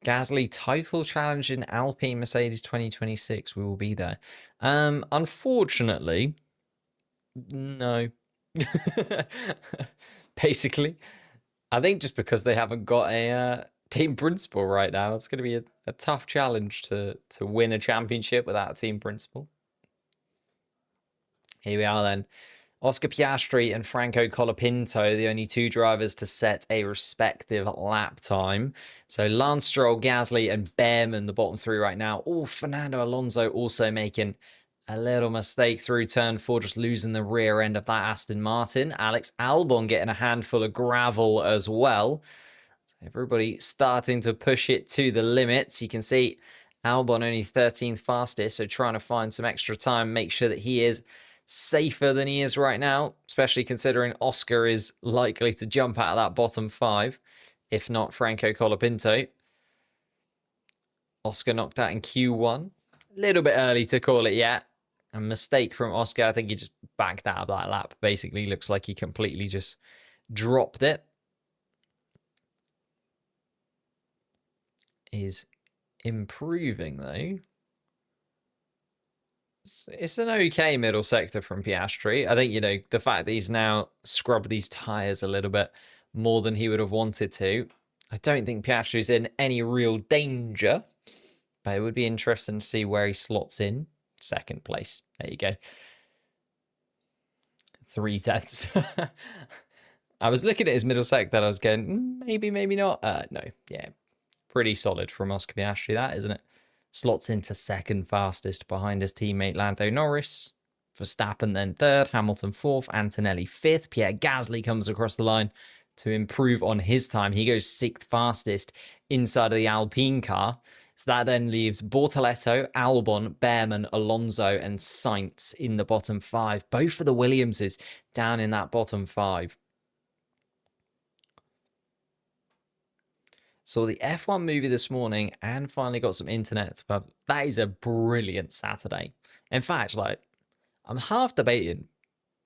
Speaker 1: Gasly title challenge in Alpine Mercedes 2026. We will be there. Unfortunately, no. Basically, I think just because they haven't got a team principal right now, it's going to be a tough challenge to win a championship without a team principal. Here we are then. Oscar Piastri and Franco Colapinto, the only two drivers to set a respective lap time. So Lance Stroll, Gasly, and Behrman, the bottom three right now. Oh, Fernando Alonso also making a little mistake through turn 4, just losing the rear end of that Aston Martin. Alex Albon getting a handful of gravel as well. Everybody starting to push it to the limits. You can see Albon only 13th fastest, so trying to find some extra time, make sure that he is safer than he is right now, especially considering Oscar is likely to jump out of that bottom 5, if not Franco Colapinto. Oscar knocked out in Q1. A little bit early to call it yet. A mistake from Oscar. I think he just backed out of that lap. Basically, looks like he completely just dropped it. Is improving though. It's an okay middle sector from Piastri. I think, you know, the fact that he's now scrubbed these tyres a little bit more than he would have wanted to. I don't think Piastri's in any real danger, but it would be interesting to see where he slots in. Second place. There you go. 3 tenths. I was looking at his middle sector and I was going, maybe, maybe not. No, yeah. Pretty solid from Oscar Piastri, that, isn't it? Slots into second fastest behind his teammate Lando Norris. Verstappen then third, Hamilton fourth, Antonelli fifth. Pierre Gasly comes across the line to improve on his time. He goes sixth fastest inside of the Alpine car. So that then leaves Bortoleto, Albon, Behrman, Alonso, and Sainz in the bottom 5. Both of the Williamses down in that bottom 5. Saw the F1 movie this morning and finally got some internet. But that is a brilliant Saturday. In fact, like, I'm half debating,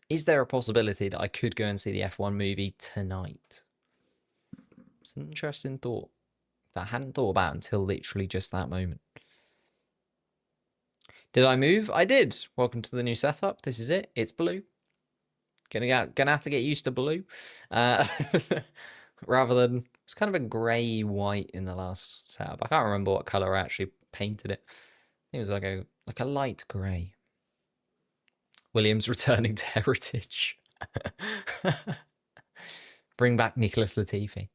Speaker 1: is there a possibility that I could go and see the F1 movie tonight? It's an interesting thought that I hadn't thought about until literally just that moment. Did I move? I did. Welcome to the new setup. This is it. It's blue. Gonna have to get used to blue. Rather than, it's kind of a grey white in the last setup. I can't remember what colour I actually painted it. I think it was like a light grey. Williams returning to heritage. Bring back Nicholas Latifi.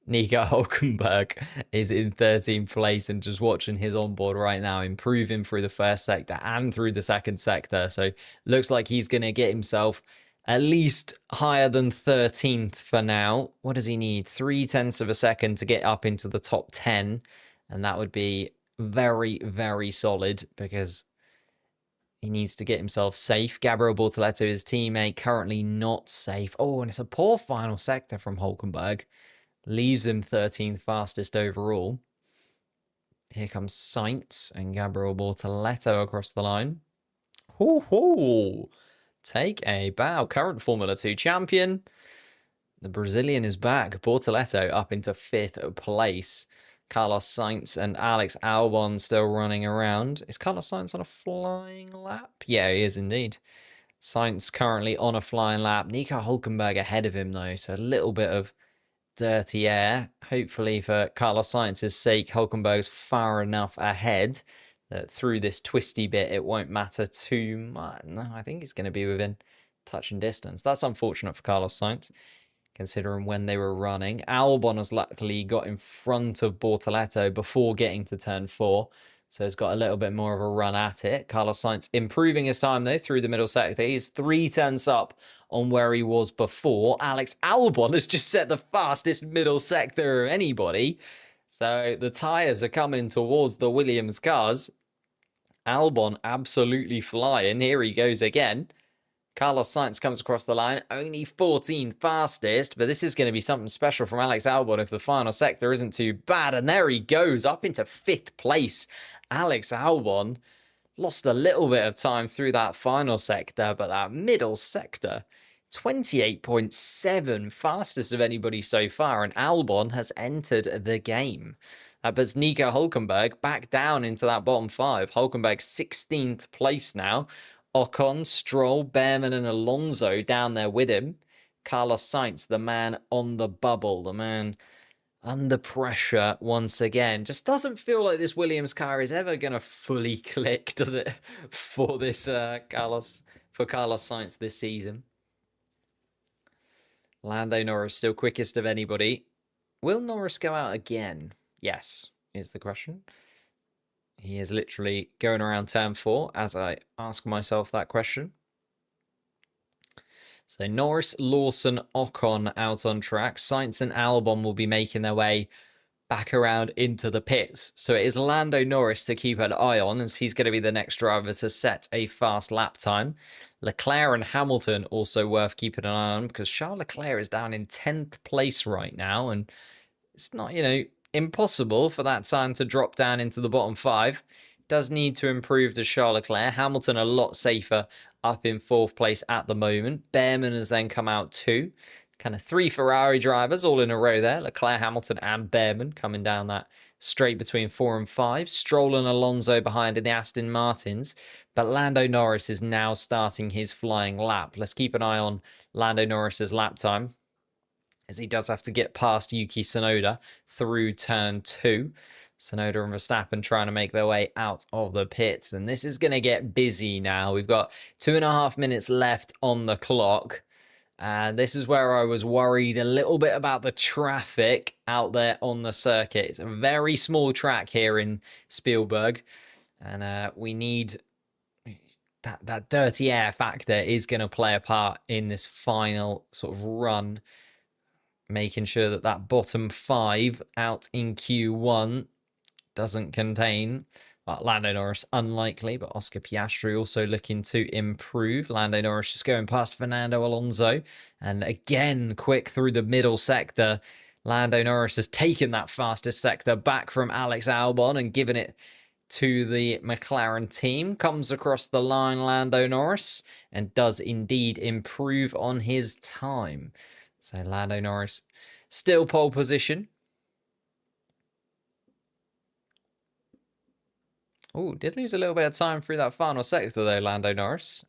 Speaker 1: Nico Hulkenberg is in 13th place and just watching his onboard right now, improving through the first sector and through the second sector. So looks like he's going to get himself at least higher than 13th for now. What does he need? 0.3 of a second to get up into the top 10. And that would be very, very solid because he needs to get himself safe. Gabriel Bortoleto, his teammate, currently not safe. Oh, and it's a poor final sector from Hulkenberg. Leaves him 13th fastest overall. Here comes Sainz and Gabriel Bortoleto across the line. Hoo-hoo! Take a bow. Current Formula 2 champion. The Brazilian is back. Bortoleto up into 5th place. Carlos Sainz and Alex Albon still running around. Is Carlos Sainz on a flying lap? Yeah, he is indeed. Sainz currently on a flying lap. Nico Hulkenberg ahead of him, though, so a little bit of dirty air. Hopefully, for Carlos Sainz's sake, Hulkenberg's far enough ahead that through this twisty bit, it won't matter too much. No, I think it's going to be within touch and distance. That's unfortunate for Carlos Sainz, considering when they were running. Albon has luckily got in front of Bortoleto before getting to turn 4, so he's got a little bit more of a run at it. Carlos Sainz improving his time, though, through the middle sector. He's 3 tenths up on where he was before. Alex Albon has just set the fastest middle sector of anybody. So the tyres are coming towards the Williams cars. Albon absolutely flying. Here he goes again. Carlos Sainz comes across the line, only 14th fastest, but this is going to be something special from Alex Albon if the final sector isn't too bad. And there he goes, up into 5th place. Alex Albon lost a little bit of time through that final sector, but that middle sector, 28.7, fastest of anybody so far, and Albon has entered the game. That puts Nico Hulkenberg back down into that bottom 5. Hulkenberg 16th place now. Ocon, Stroll, Behrman and Alonso down there with him. Carlos Sainz, the man on the bubble, the man under pressure once again. Just doesn't feel like this Williams car is ever going to fully click, does it, for this Carlos for Carlos Sainz this season. Lando Norris still quickest of anybody. Will Norris go out again? Yes, is the question. He is literally going around turn 4 as I ask myself that question. So Norris, Lawson, Ocon out on track. Sainz and Albon will be making their way back around into the pits. So it is Lando Norris to keep an eye on, as he's going to be the next driver to set a fast lap time. Leclerc and Hamilton also worth keeping an eye on, because Charles Leclerc is down in 10th place right now, and it's not, impossible for that time to drop down into the bottom 5. Does need to improve to Charles Leclerc. Hamilton a lot safer up in 4th place at the moment. Behrman has then come out too. Kind of 3 Ferrari drivers all in a row there. Leclerc, Hamilton and Behrman coming down that straight between 4 and 5. Stroll and Alonso behind in the Aston Martins. But Lando Norris is now starting his flying lap. Let's keep an eye on Lando Norris's lap time, as he does have to get past Yuki Tsunoda through turn 2. Tsunoda and Verstappen trying to make their way out of the pits. And this is going to get busy now. We've got 2.5 minutes left on the clock. And this is where I was worried a little bit about the traffic out there on the circuit. It's a very small track here in Spielberg. And we need that dirty air factor is going to play a part in this final sort of run, making sure that that bottom 5 out in Q1 doesn't contain Lando Norris, unlikely, but Oscar Piastri also looking to improve. Lando Norris just going past Fernando Alonso, and again quick through the middle sector. Lando Norris has taken that fastest sector back from Alex Albon and given it to the McLaren team. Comes across the line, Lando Norris, and does indeed improve on his time. So Lando Norris still pole position. Oh, did lose a little bit of time through that final sector though, Lando Norris.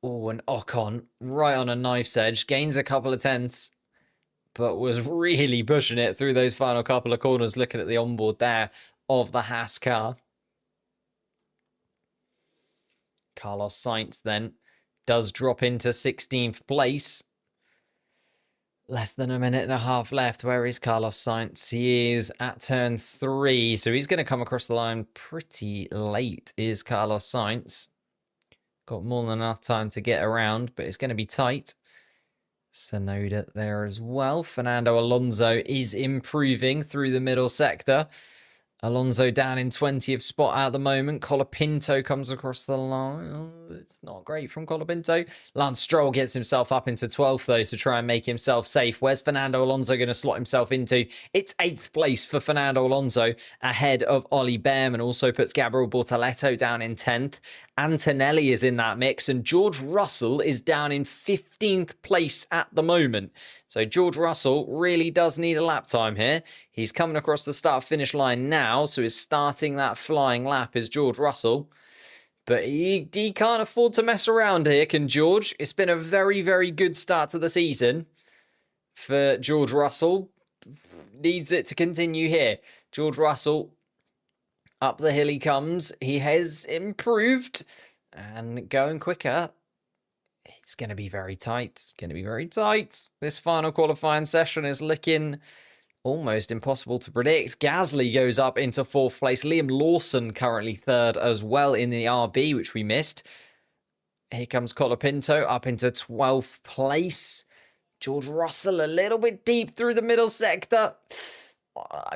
Speaker 1: Oh, and Ocon right on a knife's edge. Gains a couple of tenths, but was really pushing it through those final couple of corners, looking at the onboard there of the Haas car. Carlos Sainz then does drop into 16th place. Less than a minute and a half left. Where is Carlos Sainz? He is at turn 3, so he's going to come across the line pretty late, is Carlos Sainz. Got more than enough time to get around, but it's going to be tight. Tsunoda there as well. Fernando Alonso is improving through the middle sector. Alonso down in 20th spot at the moment. Colapinto comes across the line. Oh, it's not great from Colapinto. Lance Stroll gets himself up into 12th, though, to try and make himself safe. Where's Fernando Alonso going to slot himself into? It's 8th place for Fernando Alonso, ahead of Ollie Behrman. Also puts Gabriel Bortoleto down in 10th. Antonelli is in that mix, and George Russell is down in 15th place at the moment. So George Russell really does need a lap time here. He's coming across the start-finish line now, so he's starting that flying lap is George Russell. But he can't afford to mess around here, can George? It's been a very, very good start to the season for George Russell. Needs it to continue here. George Russell, up the hill he comes. He has improved and going quicker. It's going to be very tight. It's going to be very tight. This final qualifying session is looking almost impossible to predict. Gasly goes up into 4th place. Liam Lawson currently 3rd as well in the RB, which we missed. Here comes Colapinto up into 12th place. George Russell a little bit deep through the middle sector.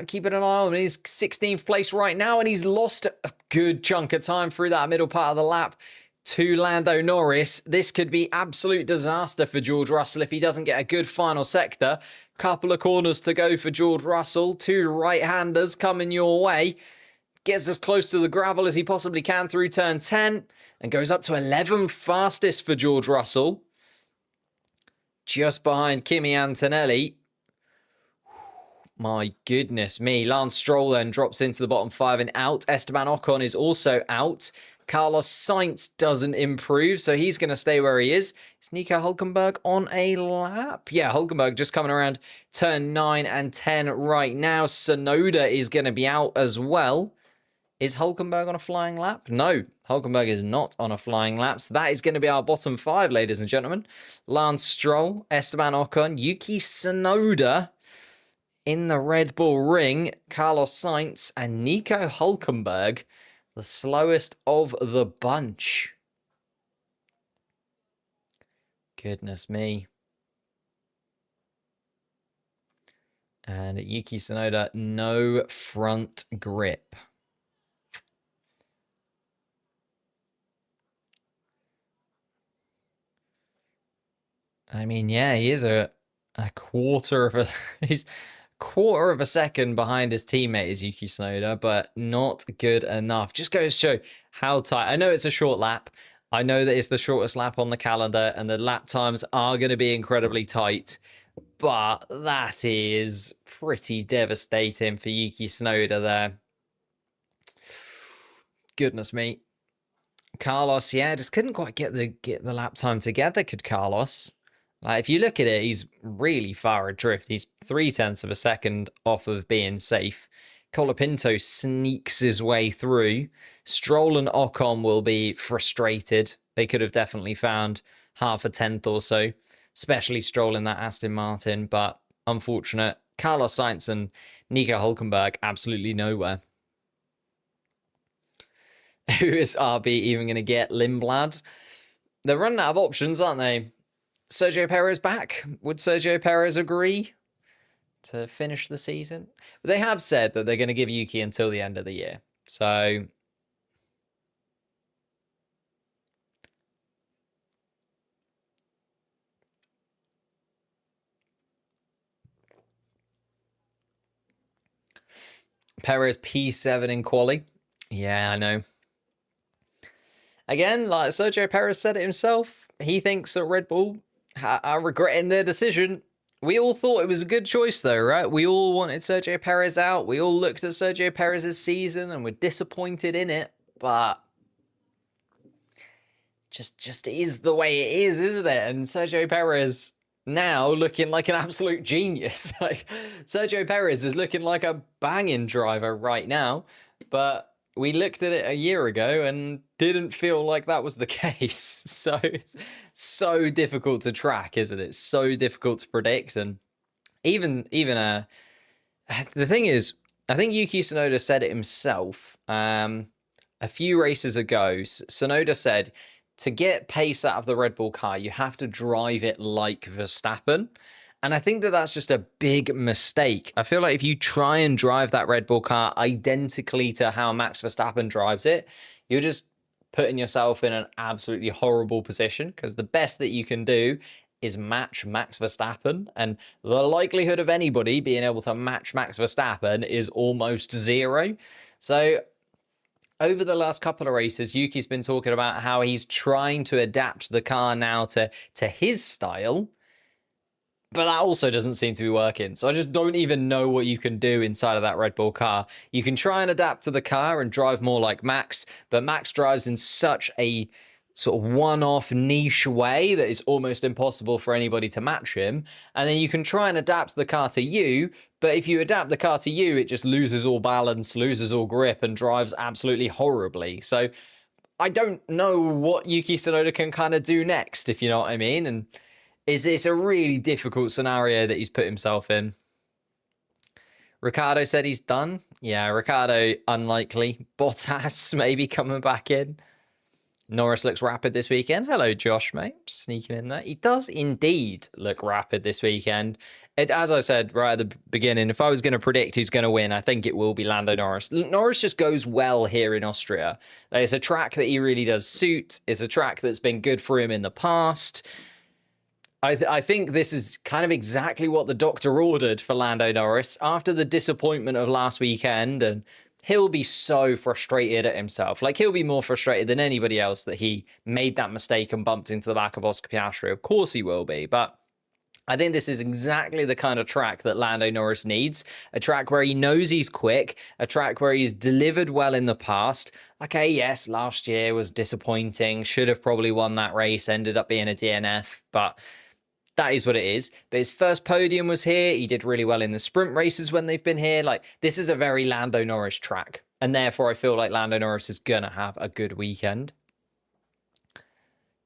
Speaker 1: Keeping an eye on him. He's 16th place right now, and he's lost a good chunk of time through that middle part of the lap to Lando Norris. This could be absolute disaster for George Russell if he doesn't get a good final sector. Couple of corners to go for George Russell. 2 right-handers coming your way. Gets as close to the gravel as he possibly can through turn 10 and goes up to 11th fastest for George Russell. Just behind Kimi Antonelli. My goodness me. Lance Stroll then drops into the bottom 5 and out. Esteban Ocon is also out. Carlos Sainz doesn't improve, so he's going to stay where he is. Is Nico Hülkenberg on a lap? Yeah, Hülkenberg just coming around turn 9 and 10 right now. Tsunoda is going to be out as well Is Hulkenberg on a flying lap? No, Hulkenberg is not on a flying lap. So that is going to be our bottom 5, ladies and gentlemen. Lance Stroll, Esteban Ocon, Yuki Tsunoda in the Red Bull ring, Carlos Sainz, and Nico Hulkenberg, the slowest of the bunch. Goodness me. And Yuki Tsunoda, no front grip. I mean, yeah, he is a quarter of a he's quarter of a second behind his teammate is Yuki Tsunoda, but not good enough. Just goes to show how tight. I know it's a short lap. I know that it's the shortest lap on the calendar, and the lap times are going to be incredibly tight. But that is pretty devastating for Yuki Tsunoda there. Goodness me. Carlos, yeah, just couldn't quite get the lap time together, could Carlos? Like, if you look at it, he's really far adrift. He's 0.3 of a second off of being safe. Colapinto sneaks his way through. Stroll and Ocon will be frustrated. They could have definitely found half a tenth or so, especially Stroll in that Aston Martin, but unfortunate. Carlos Sainz and Nico Hulkenberg absolutely nowhere. Who is RB even going to get? Lindblad? They're running out of options, aren't they? Sergio Perez back. Would Sergio Perez agree to finish the season? They have said that they're going to give Yuki until the end of the year. So Perez P7 in quali. Yeah, I know. Again, like Sergio Perez said it himself, he thinks that Red Bull are regretting their decision. We all thought it was a good choice, though, right? We all wanted Sergio Perez out. We all looked at Sergio Perez's season and were disappointed in it. But just is the way it is, isn't it? And Sergio Perez now looking like an absolute genius. Like, Sergio Perez is looking like a banging driver right now. But we looked at it a year ago and didn't feel like that was the case. So it's so difficult to track, isn't it? So difficult to predict. And even the thing is, I think Yuki Tsunoda said it himself a few races ago. Tsunoda said, to get pace out of the Red Bull car, you have to drive it like Verstappen. And I think that that's just a big mistake. I feel like if you try and drive that Red Bull car identically to how Max Verstappen drives it, you're just putting yourself in an absolutely horrible position, because the best that you can do is match Max Verstappen. And the likelihood of anybody being able to match Max Verstappen is almost zero. So over the last couple of races, Yuki's been talking about how he's trying to adapt the car now to his style. But that also doesn't seem to be working. So I just don't even know what you can do inside of that Red Bull car. You can try and adapt to the car and drive more like Max, but Max drives in such a sort of one-off niche way that it's almost impossible for anybody to match him. And then you can try and adapt the car to you, but if you adapt the car to you, it just loses all balance, loses all grip, and drives absolutely horribly. So I don't know what Yuki Tsunoda can kind of do next, if you know what I mean. And it's a really difficult scenario that he's put himself in. Ricardo said he's done. Yeah, Ricardo, unlikely. Bottas maybe coming back in. Norris looks rapid this weekend. Hello, Josh, mate. Sneaking in there. He does indeed look rapid this weekend. As I said right at the beginning, if I was going to predict who's going to win, I think it will be Lando Norris. Norris just goes well here in Austria. It's a track that he really does suit. It's a track that's been good for him in the past. I think this is kind of exactly what the doctor ordered for Lando Norris after the disappointment of last weekend, and he'll be so frustrated at himself. Like, he'll be more frustrated than anybody else that he made that mistake and bumped into the back of Oscar Piastri. Of course he will be, but I think this is exactly the kind of track that Lando Norris needs. A track where he knows he's quick, a track where he's delivered well in the past. Okay, yes, last year was disappointing, should have probably won that race, ended up being a DNF, but that is what it is. But his first podium was here. He did really well in the sprint races when they've been here. Like, this is a very Lando Norris track. And therefore, I feel like Lando Norris is going to have a good weekend.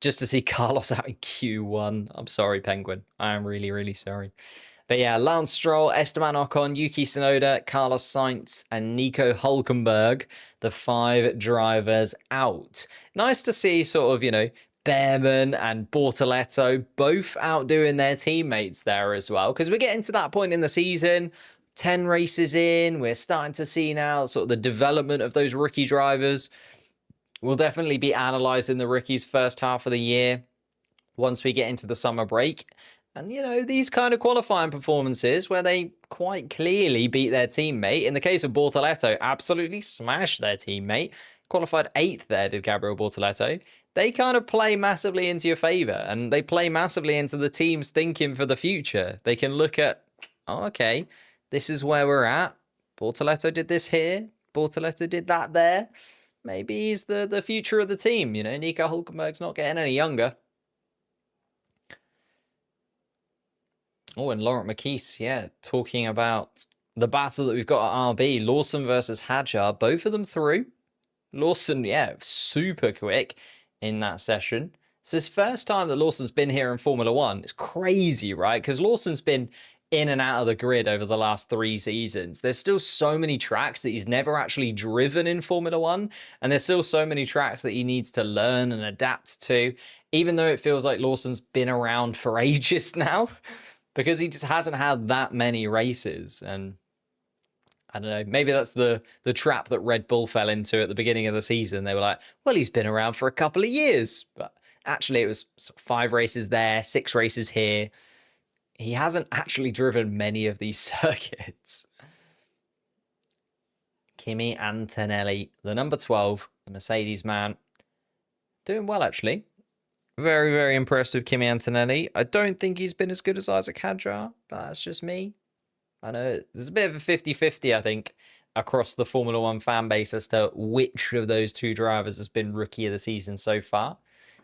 Speaker 1: Just to see Carlos out in Q1. I'm sorry, Penguin. I am really, really sorry. But yeah, Lance Stroll, Esteban Ocon, Yuki Tsunoda, Carlos Sainz, and Nico Hülkenberg, the 5 drivers out. Nice to see sort of, you know, Behrman and Bortoletto both outdoing their teammates there as well. Because we're getting to that point in the season, 10 races in, we're starting to see now sort of the development of those rookie drivers. We'll definitely be analysing the rookies first half of the year once we get into the summer break. And, you know, these kind of qualifying performances where they quite clearly beat their teammate. In the case of Bortoletto, absolutely smashed their teammate. Qualified 8th there, did Gabriel Bortoletto. They kind of play massively into your favour. And they play massively into the team's thinking for the future. They can look at, oh, okay, this is where we're at. Bortoletto did this here. Bortoletto did that there. Maybe he's the future of the team. You know, Nico Hülkenberg's not getting any younger. Oh, and Laurent Marquis, yeah, talking about the battle that we've got at RB. Lawson versus Hadjar, both of them through. Lawson, yeah, super quick in that session. It's his first time that Lawson's been here in Formula 1. It's crazy, right? Because Lawson's been in and out of the grid over the last 3 seasons. There's still so many tracks that he's never actually driven in Formula 1. And there's still so many tracks that he needs to learn and adapt to, even though it feels like Lawson's been around for ages now. Because he just hasn't had that many races. And I don't know, maybe that's the trap that Red Bull fell into at the beginning of the season. They were like, well, he's been around for a couple of years. But actually, it was 5 races there, 6 races here. He hasn't actually driven many of these circuits. Kimi Antonelli, the number 12, the Mercedes man. Doing well, actually. Very, very impressed with Kimi Antonelli. I don't think he's been as good as Isaac Hadjar, but that's just me. I know there's a bit of a 50-50, I think, across the Formula 1 fan base as to which of those 2 drivers has been Rookie of the Season so far.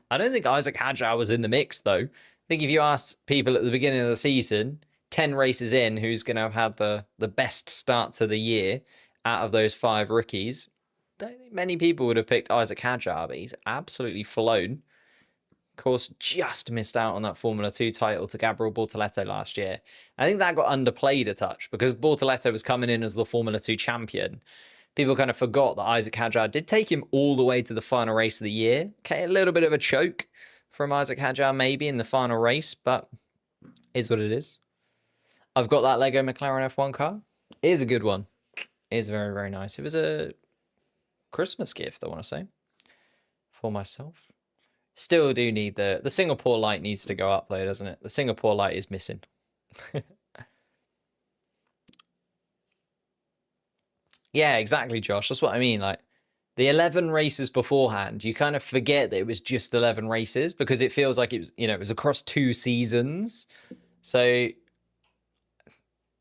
Speaker 1: I don't think Isaac Hadjar was in the mix, though. I think if you ask people at the beginning of the season, 10 races in, who's going to have had the best start to the year out of those 5 rookies, I don't think many people would have picked Isaac Hadjar, but he's absolutely flown. Of course, just missed out on that Formula 2 title to Gabriel Bortoletto last year. I think that got underplayed a touch because Bortoletto was coming in as the Formula 2 champion. People kind of forgot that Isaac Hadjar did take him all the way to the final race of the year. Okay, a little bit of a choke from Isaac Hadjar maybe in the final race, but is what it is. I've got that Lego McLaren F1 car. It is a good one. It is very, very nice. It was a Christmas gift, I want to say, for myself. Still do need the Singapore light needs to go up though, doesn't it? The Singapore light is missing. Yeah, exactly, Josh. That's what I mean. Like the 11 races beforehand, you kind of forget that it was just 11 races because it feels like it was, you know, it was across 2 seasons. So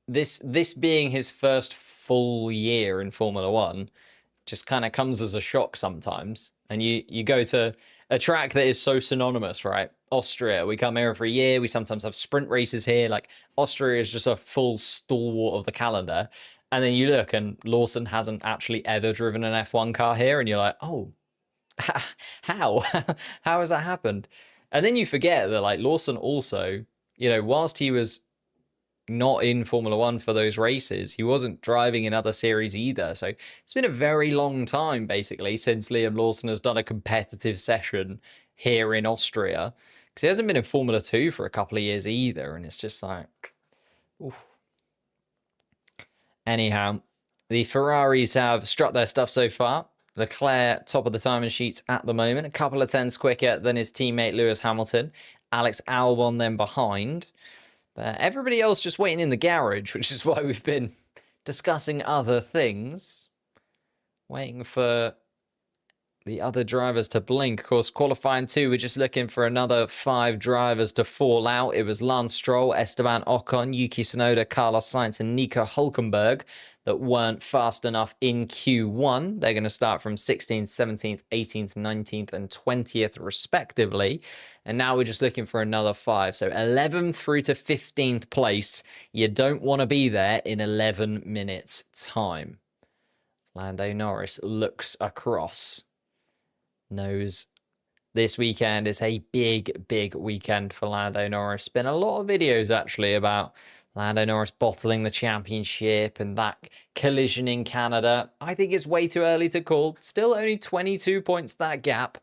Speaker 1: this being his first full year in Formula 1 just kind of comes as a shock sometimes. And you go to a track that is so synonymous, right? Austria, we come here every year. We sometimes have sprint races here. Like Austria is just a full stalwart of the calendar. And then you look and Lawson hasn't actually ever driven an F1 car here. And you're like, oh, how? How has that happened? And then you forget that like Lawson also, you know, whilst he was not in Formula 1 for those races, he wasn't driving in other series either. So it's been a very long time, basically, since Liam Lawson has done a competitive session here in Austria. Because he hasn't been in Formula 2 for a couple of years either. And it's just like, oof. Anyhow, the Ferraris have struck their stuff so far. Leclerc, top of the timing sheets at the moment. A couple of tenths quicker than his teammate Lewis Hamilton. Alex Albon then behind. But everybody else just waiting in the garage, which is why we've been discussing other things. Waiting for the other drivers to blink. Of course, qualifying 2, we're just looking for another 5 drivers to fall out. It was Lance Stroll, Esteban Ocon, Yuki Tsunoda, Carlos Sainz, and Nico Hülkenberg that weren't fast enough in Q1. They're going to start from 16th, 17th, 18th, 19th, and 20th, respectively. And now we're just looking for another 5. So 11th through to 15th place. You don't want to be there in 11 minutes' time. Lando Norris looks across. Knows this weekend is a big, big weekend for Lando Norris. Been a lot of videos actually about Lando Norris bottling the championship and that collision in Canada. I think it's way too early to call. Still only 22 points that gap.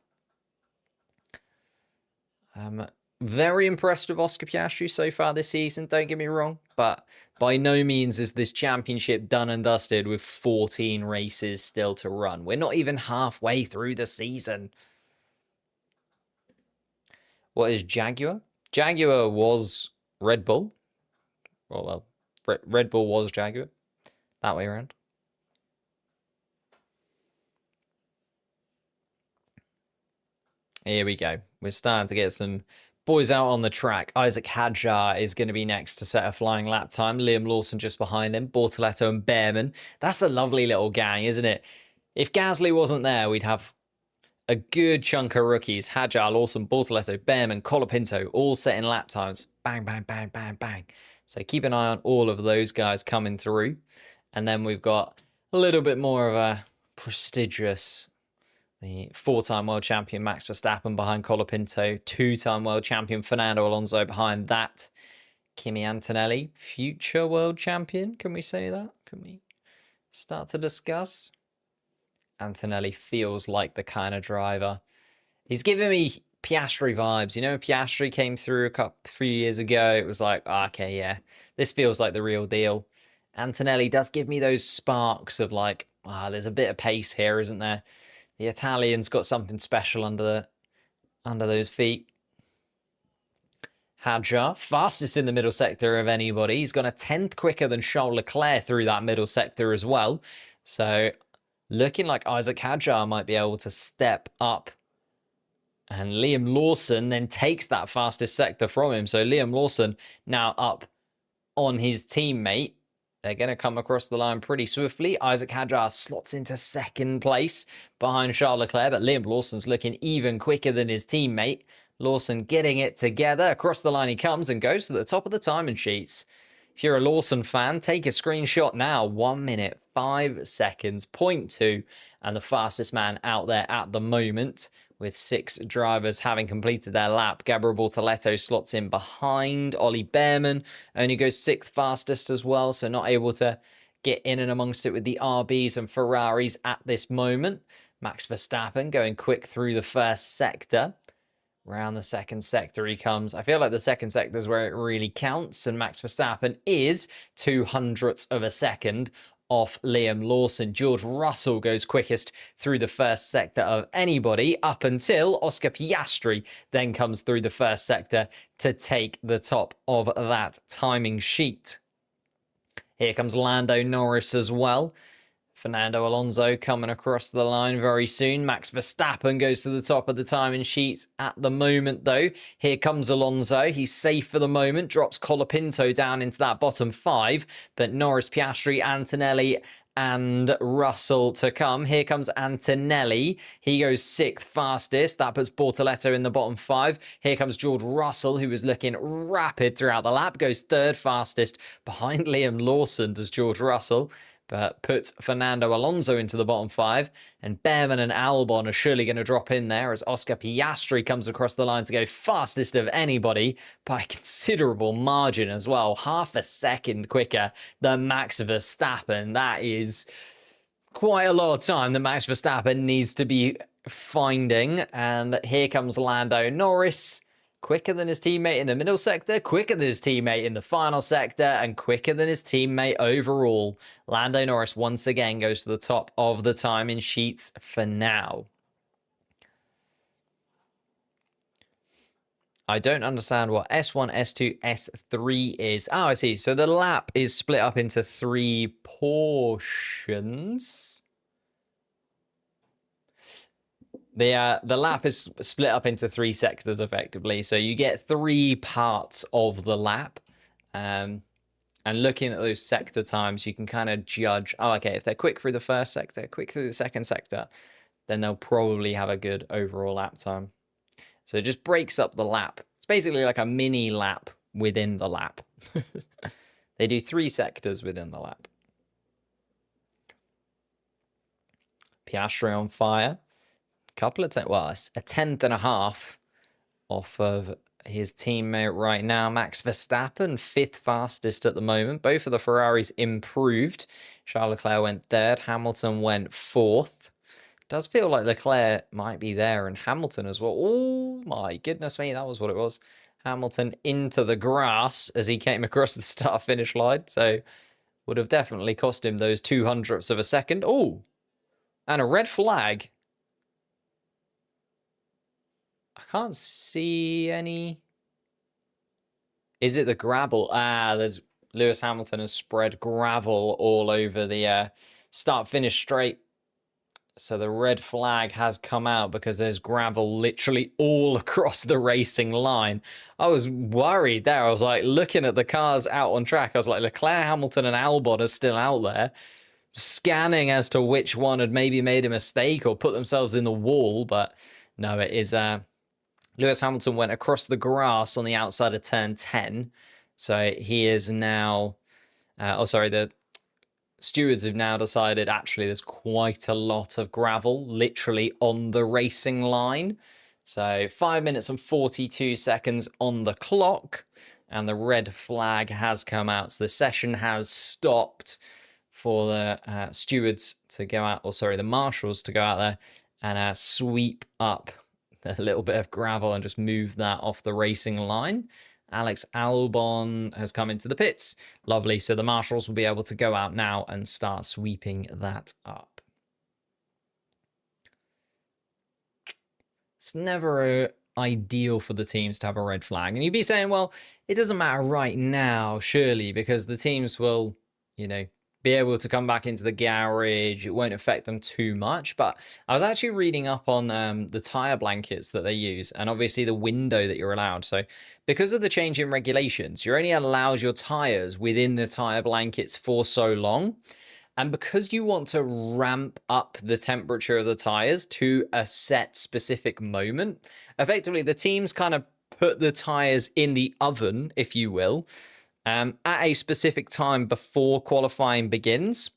Speaker 1: Very impressed with Oscar Piastri so far this season, don't get me wrong, but by no means is this championship done and dusted with 14 races still to run. We're not even halfway through the season. What is Jaguar? Jaguar was Red Bull. Well, Red Bull was Jaguar. That way around. Here we go. We're starting to get some boys out on the track. Isaac Hadjar is going to be next to set a flying lap time. Liam Lawson just behind him. Bortoletto and Behrman. That's a lovely little gang, isn't it? If Gasly wasn't there, we'd have a good chunk of rookies. Hadjar, Lawson, Bortoletto, Behrman, Colapinto, all setting lap times. Bang, bang, bang, bang, bang. So keep an eye on all of those guys coming through. And then we've got a little bit more of a prestigious... The 4-time world champion Max Verstappen behind Colapinto. 2-time world champion Fernando Alonso behind that. Kimi Antonelli, future world champion. Can we say that? Can we start to discuss? Antonelli feels like the kind of driver. He's giving me Piastri vibes. You know, Piastri came through a few years ago. It was like, okay, yeah, this feels like the real deal. Antonelli does give me those sparks of like, there's a bit of pace here, isn't there? The Italian's got something special under those feet. Hadjar, fastest in the middle sector of anybody. He's gone a 10th quicker than Charles Leclerc through that middle sector as well. So looking like Isaac Hadjar might be able to step up. And Liam Lawson then takes that fastest sector from him. So Liam Lawson now up on his teammate. They're going to come across the line pretty swiftly. Isaac Hadjar slots into second place behind Charles Leclerc, but Liam Lawson's looking even quicker than his teammate. Lawson getting it together. Across the line he comes and goes to the top of the timing sheets. If you're a Lawson fan, take a screenshot now. 1 minute, 5 seconds, 0.2, and the fastest man out there at the moment, with 6 drivers having completed their lap. Gabriel Bortoletto slots in behind. Ollie Behrman only goes 6th fastest as well, so not able to get in and amongst it with the RBs and Ferraris at this moment. Max Verstappen going quick through the first sector. Around the second sector he comes. I feel like the second sector is where it really counts, and Max Verstappen is 0.02 of a second off Liam Lawson. George Russell goes quickest through the first sector of anybody up until Oscar Piastri then comes through the first sector to take the top of that timing sheet. Here comes Lando Norris as well. Fernando Alonso coming across the line very soon. Max Verstappen goes to the top of the timing sheet at the moment, though. Here comes Alonso. He's safe for the moment. Drops Colapinto down into that bottom 5. But Norris, Piastri, Antonelli, and Russell to come. Here comes Antonelli. He goes 6th fastest. That puts Bortoletto in the bottom 5. Here comes George Russell, who was looking rapid throughout the lap. Goes 3rd fastest. Behind Liam Lawson does George Russell, but puts Fernando Alonso into the bottom 5. And Behrman and Albon are surely going to drop in there as Oscar Piastri comes across the line to go fastest of anybody by a considerable margin as well. Half a second quicker than Max Verstappen. That is quite a lot of time that Max Verstappen needs to be finding. And here comes Lando Norris. Quicker than his teammate in the middle sector, quicker than his teammate in the final sector, and quicker than his teammate overall. Lando Norris once again goes to the top of the timing sheets for now. I don't understand what S1, S2, S3 is. Oh, I see. So the lap is split up into 3 portions. The lap is split up into 3 sectors, effectively. So you get 3 parts of the lap. And looking at those sector times, you can kind of judge, oh, okay, if they're quick through the first sector, quick through the second sector, then they'll probably have a good overall lap time. So it just breaks up the lap. It's basically like a mini lap within the lap. They do 3 sectors within the lap. Piastri on fire. Couple of, well, a tenth and a half off of his teammate right now. Max Verstappen, 5th fastest at the moment. Both of the Ferraris improved. Charles Leclerc went 3rd. Hamilton went 4th. Does feel like Leclerc might be there, and Hamilton as well. Oh my goodness me, that was what it was. Hamilton into the grass as he came across the start-finish line. So would have definitely cost him those 0.02 of a second. Oh, and a red flag. I can't see any. Is it the gravel? Ah, there's Lewis Hamilton has spread gravel all over the start-finish straight. So the red flag has come out because there's gravel literally all across the racing line. I was worried there. I was like looking at the cars out on track. I was like, Leclerc, Hamilton, and Albon are still out there, scanning as to which one had maybe made a mistake or put themselves in the wall. But no, it is Lewis Hamilton went across the grass on the outside of turn 10. So he is now, the stewards have now decided actually there's quite a lot of gravel literally on the racing line. So 5 minutes and 42 seconds on the clock, and the red flag has come out. So the session has stopped for the stewards to go out, the marshals to go out there and sweep up a little bit of gravel and just move that off the racing line. Alex Albon has come into the pits. Lovely. So the marshals will be able to go out now and start sweeping that up. It's never ideal for the teams to have a red flag. And you'd be saying, well, it doesn't matter right now, surely, because the teams will, be able to come back into the garage. It won't affect them too much. But I was actually reading up on the tire blankets that they use, and obviously the window that you're allowed. So because of the change in regulations, you're only allowed your tires within the tire blankets for so long. And because you want to ramp up the temperature of the tires to a set specific moment, effectively the teams kind of put the tires in the oven, if you will, at a specific time before qualifying begins.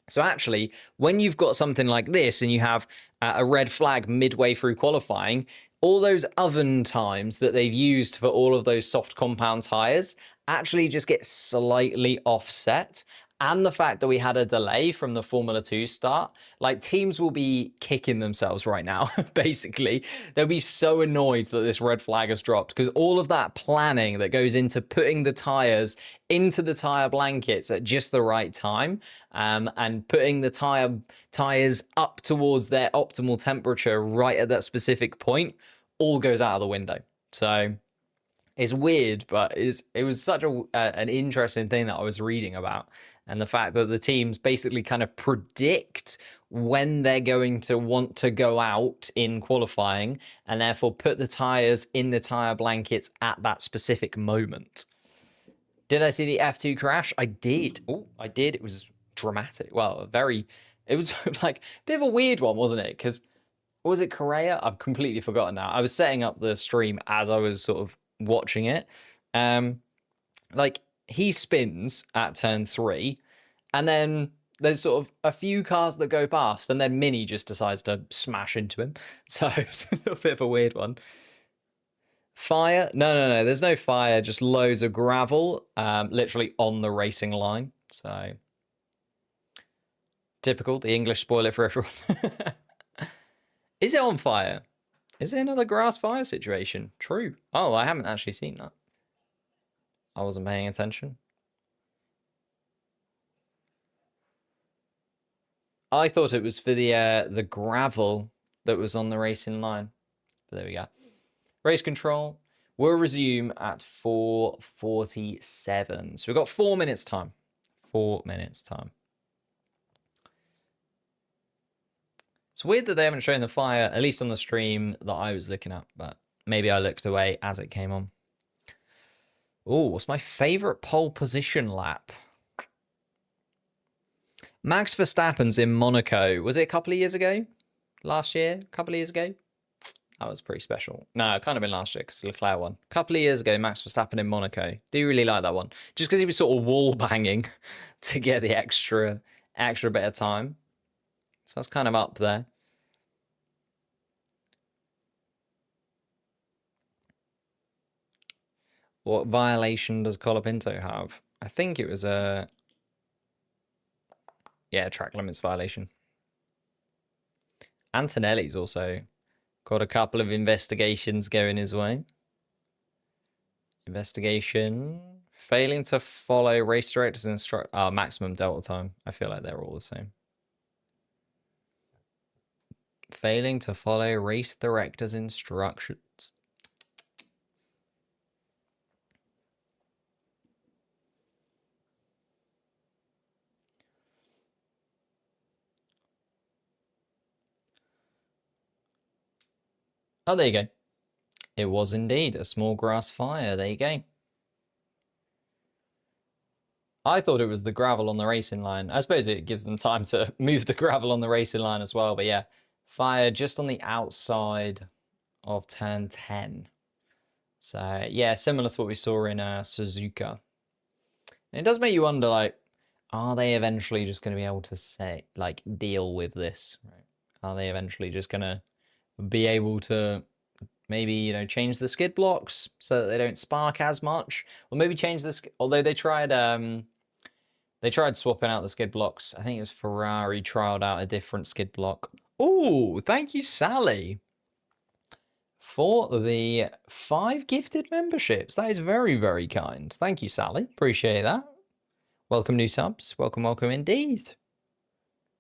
Speaker 1: So actually, when you've got something like this and you have a red flag midway through qualifying, all those oven times that they've used for all of those soft compound tires actually just get slightly offset. And the fact that we had a delay from the Formula 2 start, like teams will be kicking themselves right now, basically. They'll be so annoyed that this red flag has dropped because all of that planning that goes into putting the tires into the tire blankets at just the right time and putting the tires up towards their optimal temperature right at that specific point all goes out of the window. So it's weird, but it was such an interesting thing that I was reading about. And the fact that the teams basically kind of predict when they're going to want to go out in qualifying and therefore put the tires in the tire blankets at that specific moment. Did I see the F2 crash? I did. Oh, I did. It was dramatic. Well, it was like a bit of a weird one, wasn't it? Because was it Correa? I've completely forgotten now. I was setting up the stream as I was sort of watching it. Like he spins at turn 3 and then there's sort of a few cars that go past and then Mini just decides to smash into him. So it's a little bit of a weird one. Fire? No, there's no fire, just loads of gravel literally on the racing line. So typical, the English spoil it for everyone. Is it on fire? Is it another grass fire situation? True. Oh, I haven't actually seen that. I wasn't paying attention. I thought it was for the gravel that was on the racing line. But there we go. Race control will resume at 4:47. So we've got 4 minutes time. 4 minutes time. It's weird that they haven't shown the fire, at least on the stream that I was looking at, but maybe I looked away as it came on. Oh, what's my favorite pole position lap? Max Verstappen's in Monaco. Was it a couple of years ago? Last year? A couple of years ago? That was pretty special. No, it kind of been last year because Leclerc won. A couple of years ago, Max Verstappen in Monaco. Do really like that one. Just because he was sort of wall banging to get the extra bit of time. So that's kind of up there. What violation does Colapinto have? I think it was a... Yeah, track limits violation. Antonelli's also got a couple of investigations going his way. Investigation. Failing to follow race directors instruct... Oh, maximum delta time. I feel like they're all the same. Failing to follow race directors' instructions. Oh, there you go. It was indeed a small grass fire. There you go. I thought it was the gravel on the racing line. I suppose it gives them time to move the gravel on the racing line as well. But yeah, fire just on the outside of turn 10. So yeah, similar to what we saw in Suzuka. And it does make you wonder, like, are they eventually just going to be able to say, like, deal with this? Right? Are they eventually just going to be able to maybe, you know, change the skid blocks so that they don't spark as much? Or maybe change this, although they tried swapping out the skid blocks. I think it was Ferrari trialed out a different skid block. Oh, thank you, Sally, for the 5 gifted memberships. That is very, very kind. Thank you, Sally. Appreciate that. Welcome, new subs. Welcome, welcome indeed.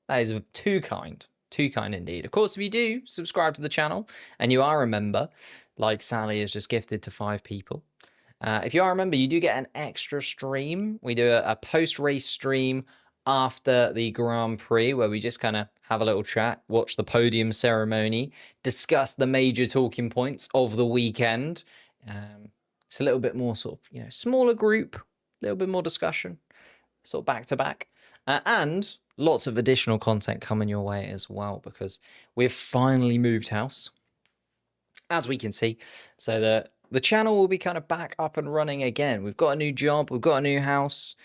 Speaker 1: That is too kind. Too kind indeed. Of course, if you do subscribe to the channel and you are a member, like Sally is just gifted to 5 people. If you are a member, you do get an extra stream. We do a post-race stream after the Grand Prix where we just kind of have a little chat, watch the podium ceremony, discuss the major talking points of the weekend. It's a little bit more sort of, you know, smaller group, a little bit more discussion, sort of back to back. And lots of additional content coming your way as well because we've finally moved house, as we can see. So the channel will be kind of back up and running again. We've got a new job. We've got a new house.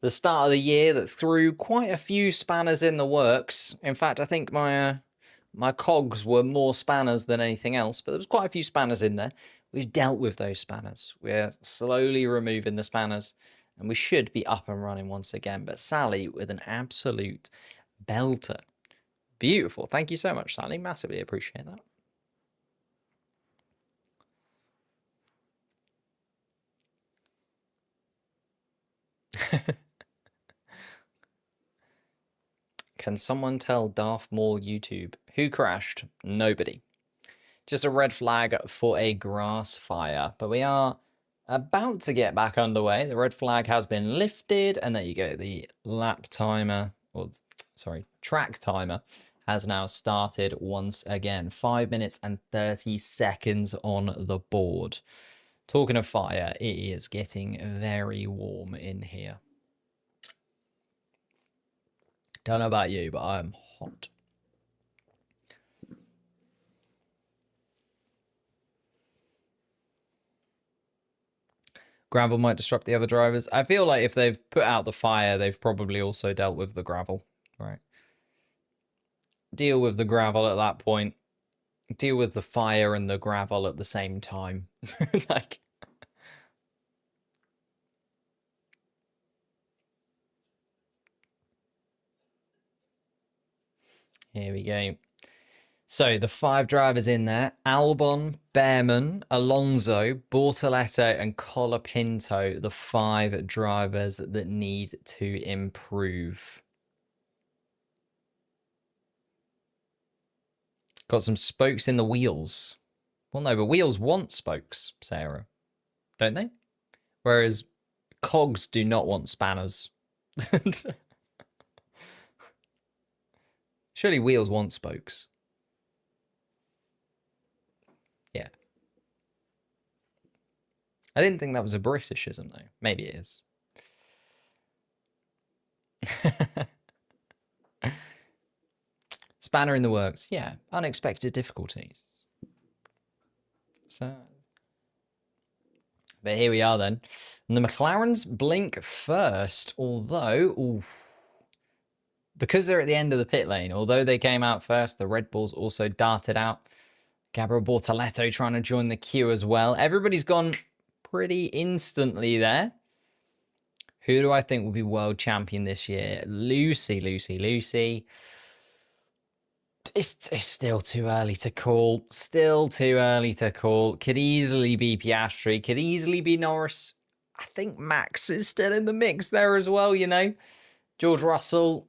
Speaker 1: The start of the year that threw quite a few spanners in the works. In fact, I think my cogs were more spanners than anything else, but there was quite a few spanners in there. We've dealt with those spanners. We're slowly removing the spanners, and we should be up and running once again. But Sally with an absolute belter. Beautiful. Thank you so much, Sally. Massively appreciate that. Can someone tell Darth Maul YouTube who crashed? Nobody. Just a red flag for a grass fire. But we are about to get back underway. The red flag has been lifted. And there you go. The lap timer, or sorry, track timer has now started once again. 5 minutes and 30 seconds on the board. Talking of fire, it is getting very warm in here. Don't know about you, but I'm hot. Gravel might disrupt the other drivers. I feel like if they've put out the fire, they've probably also dealt with the gravel, right? Deal with the gravel at that point. Deal with the fire and the gravel at the same time. Like... Here we go. So the 5 drivers in there: Albon, Behrman, Alonso, Bortoletto, and Colapinto. The 5 drivers that need to improve. Got some spokes in the wheels. Well, no, but wheels want spokes, Sarah, don't they? Whereas cogs do not want spanners. Surely wheels want spokes. Yeah. I didn't think that was a Britishism, though. Maybe it is. Spanner in the works. Yeah. Unexpected difficulties. So... But here we are then. And the McLarens blink first, although... Ooh, because they're at the end of the pit lane, although they came out first, the Red Bulls also darted out. Gabriel Bortoleto trying to join the queue as well. Everybody's gone pretty instantly there. Who do I think will be world champion this year? Lucy. It's still too early to call. Still too early to call. Could easily be Piastri. Could easily be Norris. I think Max is still in the mix there as well, you know. George Russell.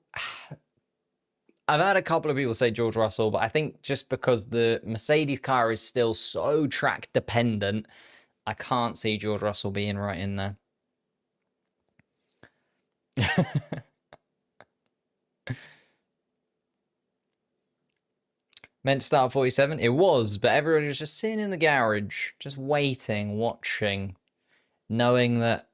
Speaker 1: I've had a couple of people say George Russell, but I think just because the Mercedes car is still so track dependent, I can't see George Russell being right in there. Meant to start at 47. It was, but everybody was just sitting in the garage, just waiting, watching, knowing that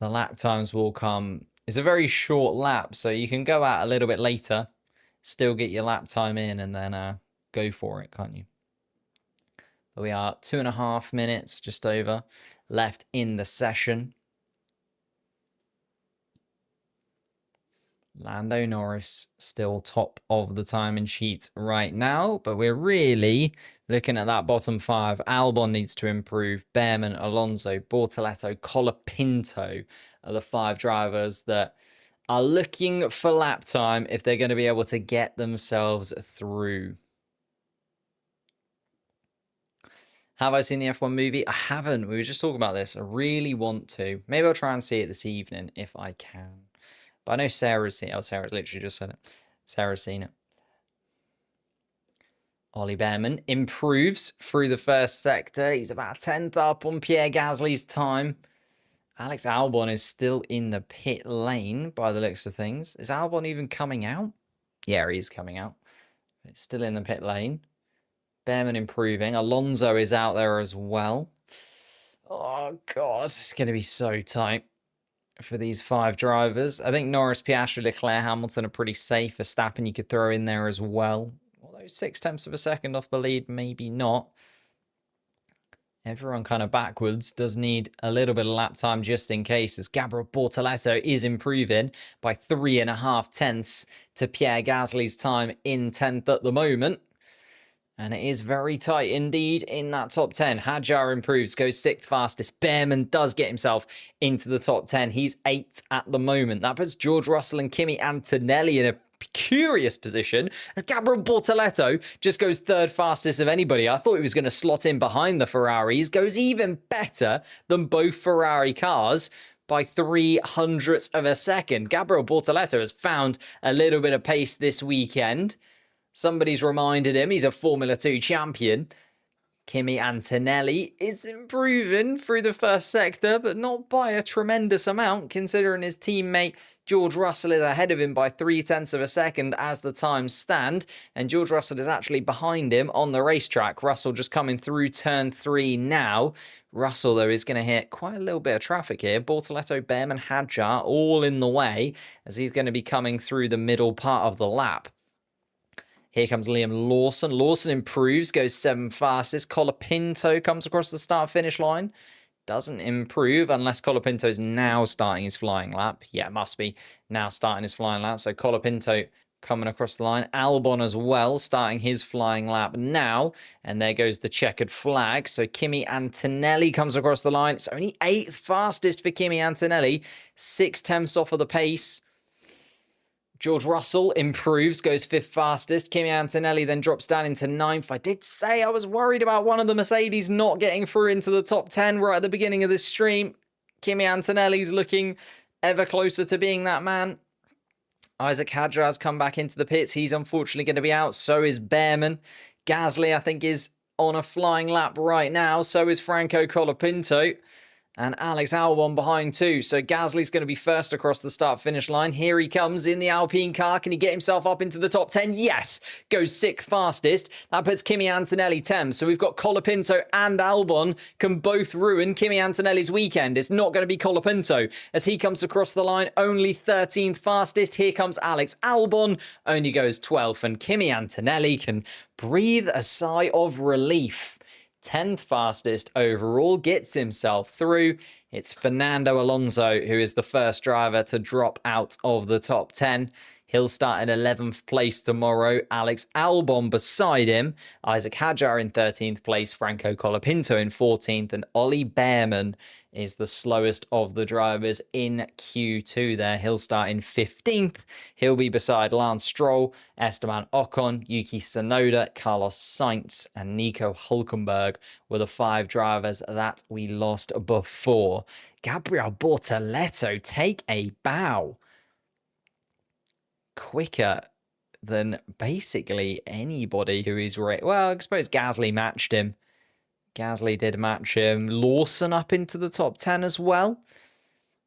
Speaker 1: the lap times will come. It's a very short lap, so you can go out a little bit later, still get your lap time in, and then go for it, can't you? But we are 2.5 minutes, just over, left in the session. Lando Norris still top of the timing sheet right now, but we're really looking at that bottom 5. Albon needs to improve. Behrman, Alonso, Bortoleto, Colapinto are the 5 drivers that are looking for lap time if they're going to be able to get themselves through. Have I seen the F1 movie? I haven't. We were just talking about this. I really want to. Maybe I'll try and see it this evening if I can. But I know Sarah's seen it. Oh, Sarah's literally just said it. Sarah's seen it. Ollie Behrman improves through the first sector. He's about a 10th up on Pierre Gasly's time. Alex Albon is still in the pit lane by the looks of things. Is Albon even coming out? Yeah, he is coming out. It's still in the pit lane. Behrman improving. Alonso is out there as well. Oh, God. It's going to be so tight for these 5 drivers. I think Norris, Piastri, Leclerc, Hamilton are pretty safe. Verstappen you could throw in there as well. Although 0.6 of a second off the lead, maybe not. Everyone kind of backwards. Does need a little bit of lap time just in case, as Gabriel Bortoleto is improving by 3.5 tenths to Pierre Gasly's time in 10th at the moment. And it is very tight indeed in that top 10. Hadjar improves, goes 6th fastest. Behrman does get himself into the top 10. He's 8th at the moment. That puts George Russell and Kimi Antonelli in a curious position, as Gabriel Bortoleto just goes 3rd fastest of anybody. I thought he was going to slot in behind the Ferraris. Goes even better than both Ferrari cars by 0.03 of a second. Gabriel Bortoleto has found a little bit of pace this weekend. Somebody's reminded him he's a Formula 2 champion. Kimi Antonelli is improving through the first sector, but not by a tremendous amount, considering his teammate George Russell is ahead of him by 0.3 of a second as the times stand, and George Russell is actually behind him on the racetrack. Russell just coming through turn 3 now. Russell, though, is going to hit quite a little bit of traffic here. Bortoleto, Behrman, Hadjar all in the way, as he's going to be coming through the middle part of the lap. Here comes Liam Lawson. Lawson improves, goes 7th fastest. Colapinto comes across the start-finish line. Doesn't improve unless Colapinto's now starting his flying lap. Yeah, it must be now starting his flying lap. So Colapinto coming across the line. Albon as well, starting his flying lap now. And there goes the checkered flag. So Kimi Antonelli comes across the line. It's only 8th fastest for Kimi Antonelli. 0.6 off of the pace. George Russell improves, goes 5th fastest. Kimi Antonelli then drops down into 9th. I did say I was worried about one of the Mercedes not getting through into the top 10 right at the beginning of this stream. Kimi Antonelli's looking ever closer to being that man. Isaac Hadjar has come back into the pits. He's unfortunately going to be out. So is Behrman. Gasly, I think, is on a flying lap right now. So is Franco Colapinto. And Alex Albon behind too. So Gasly's going to be first across the start-finish line. Here he comes in the Alpine car. Can he get himself up into the top 10? Yes. Goes 6th fastest. That puts Kimi Antonelli 10th. So we've got Colapinto and Albon can both ruin Kimi Antonelli's weekend. It's not going to be Colapinto as he comes across the line. Only 13th fastest. Here comes Alex Albon. Only goes 12th. And Kimi Antonelli can breathe a sigh of relief. 10th fastest overall, gets himself through. It's Fernando Alonso who is the first driver to drop out of the top 10. He'll start in 11th place tomorrow. Alex Albon beside him. Isaac Hadjar in 13th place. Franco Colapinto in 14th. And Ollie Behrman is the slowest of the drivers in Q2 there. He'll start in 15th. He'll be beside Lance Stroll, Esteban Ocon, Yuki Tsunoda, Carlos Sainz, and Nico Hülkenberg were the 5 drivers that we lost before. Gabriel Bortoleto, take a bow. Quicker than basically anybody who is right. Well, I suppose Gasly matched him. Gasly did match him. Lawson up into the top 10 as well.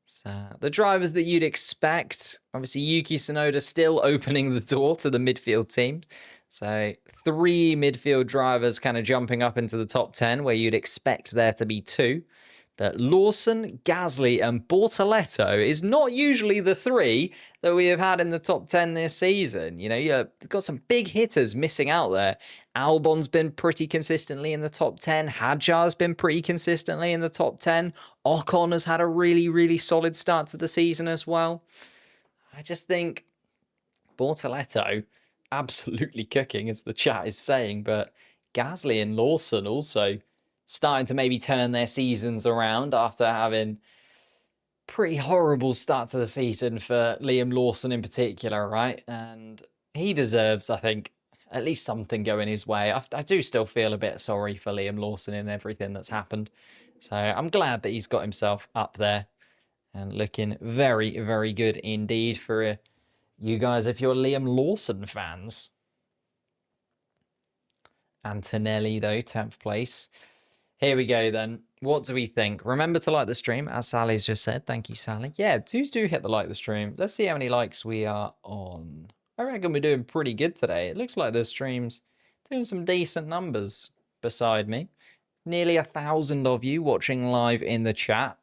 Speaker 1: So the drivers that you'd expect. Obviously, Yuki Tsunoda still opening the door to the midfield teams. So 3 midfield drivers kind of jumping up into the top 10 where you'd expect there to be 2. But Lawson, Gasly, and Bortoleto is not usually the 3 that we have had in the top 10 this season. You know, you've got some big hitters missing out there. Albon's been pretty consistently in the top 10. Hadjar's been pretty consistently in the top 10. Ocon has had a really, really solid start to the season as well. I just think Bortoleto absolutely cooking, as the chat is saying, but Gasly and Lawson also starting to maybe turn their seasons around after having pretty horrible start to the season for Liam Lawson in particular, right? And he deserves, I think, at least something going his way. I do still feel a bit sorry for Liam Lawson in everything that's happened. So I'm glad that he's got himself up there and looking very, very good indeed for you guys if you're Liam Lawson fans. Antonelli, though, 10th place. Here we go, then. What do we think? Remember to like the stream, as Sally's just said. Thank you, Sally. Yeah, do hit the like the stream. Let's see how many likes we are on. I reckon we're doing pretty good today. It looks like the stream's doing some decent numbers beside me. Nearly 1,000 of you watching live in the chat.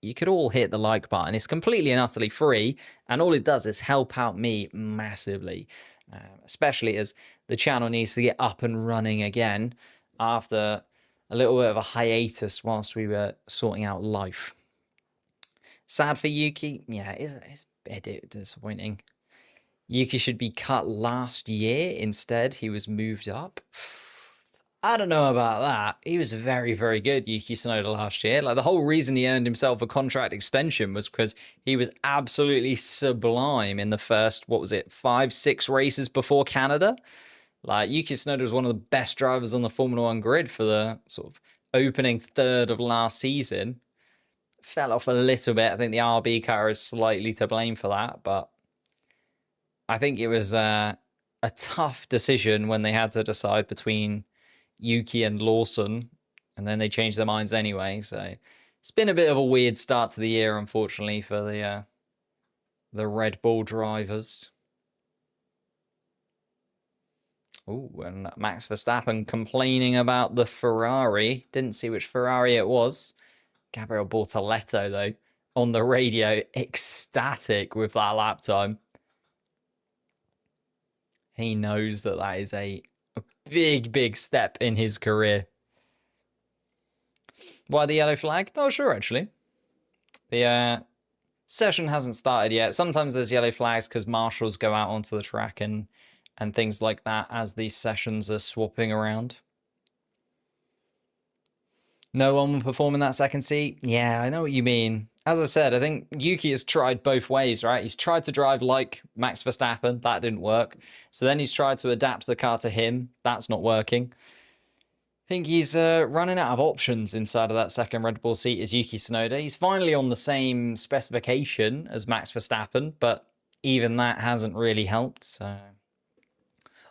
Speaker 1: You could all hit the like button. It's completely and utterly free, and all it does is help out me massively, especially as the channel needs to get up and running again after a little bit of a hiatus whilst we were sorting out life. Sad for Yuki. Yeah, it's a bit disappointing. Yuki should be cut last year. Instead, he was moved up. I don't know about that. He was very, very good, Yuki Tsunoda, last year. Like, the whole reason he earned himself a contract extension was because he was absolutely sublime in the first, 5-6 races before Canada. Like, Yuki Tsunoda was one of the best drivers on the Formula 1 grid for the sort of opening third of last season. Fell off a little bit. I think the RB car is slightly to blame for that, but I think it was a tough decision when they had to decide between Yuki and Lawson, and then they changed their minds anyway. So it's been a bit of a weird start to the year, unfortunately, for the Red Bull drivers. Oh, and Max Verstappen complaining about the Ferrari. Didn't see which Ferrari it was. Gabriel Bortoleto, though, on the radio, ecstatic with that lap time. He knows that that is a big, big step in his career. Why the yellow flag? Not sure, actually. The session hasn't started yet. Sometimes there's yellow flags because marshals go out onto the track and things like that as these sessions are swapping around. No one will perform in that second seat? Yeah, I know what you mean. As I said, I think Yuki has tried both ways, right? He's tried to drive like Max Verstappen. That didn't work. So then he's tried to adapt the car to him. That's not working. I think he's running out of options inside of that second Red Bull seat as Yuki Tsunoda. He's finally on the same specification as Max Verstappen, but even that hasn't really helped, so...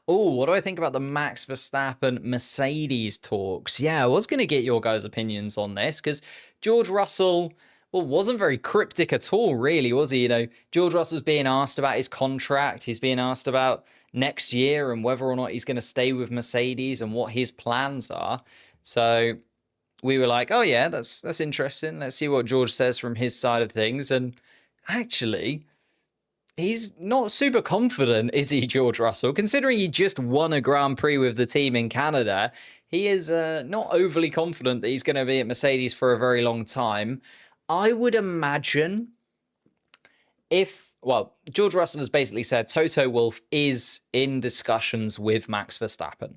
Speaker 1: Oh, what do I think about the Max Verstappen Mercedes talks? Yeah, I was going to get your guys' opinions on this because George Russell, well, wasn't very cryptic at all, really, was he? You know, George Russell's being asked about his contract. He's being asked about next year and whether or not he's going to stay with Mercedes and what his plans are. So we were like, oh, yeah, that's interesting. Let's see what George says from his side of things. And actually... he's not super confident, is he, George Russell? Considering he just won a Grand Prix with the team in Canada, he is not overly confident that he's going to be at Mercedes for a very long time. I would imagine if well, George Russell has basically said Toto Wolff is in discussions with Max Verstappen.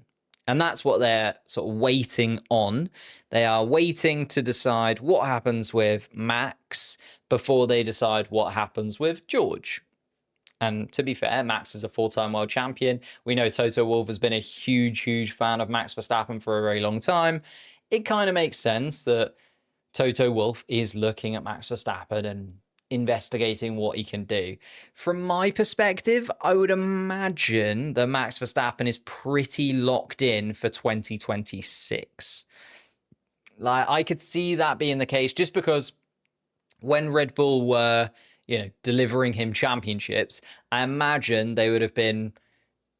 Speaker 1: And that's what they're sort of waiting on. They are waiting to decide what happens with Max before they decide what happens with George. And to be fair, Max is a 4-time world champion. We know Toto Wolff has been a huge, huge fan of Max Verstappen for a very long time. It kind of makes sense that Toto Wolff is looking at Max Verstappen and investigating what he can do. From my perspective, I would imagine that Max Verstappen is pretty locked in for 2026. Like, I could see that being the case just because when Red Bull were, delivering him championships, I imagine they would have been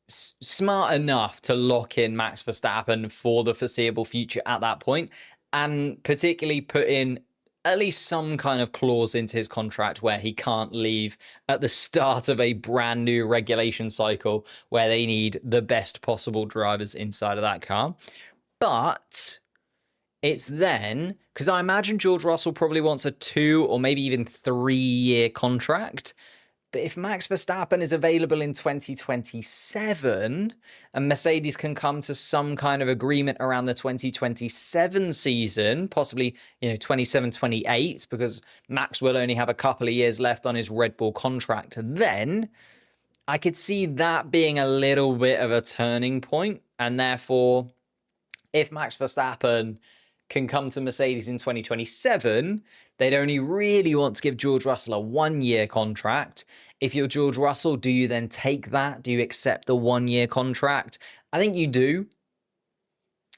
Speaker 1: smart enough to lock in Max Verstappen for the foreseeable future at that point, and particularly put in at least some kind of clause into his contract where he can't leave at the start of a brand new regulation cycle where they need the best possible drivers inside of that car. But it's then, because I imagine George Russell probably wants a 2 or maybe even 3-year contract. But if Max Verstappen is available in 2027 and Mercedes can come to some kind of agreement around the 2027 season, possibly, 27, 28, because Max will only have a couple of years left on his Red Bull contract, then I could see that being a little bit of a turning point. And therefore, if Max Verstappen can come to Mercedes in 2027, they'd only really want to give George Russell a 1-year contract. If you're George Russell, do you then take that? Do you accept the 1-year contract? I think you do.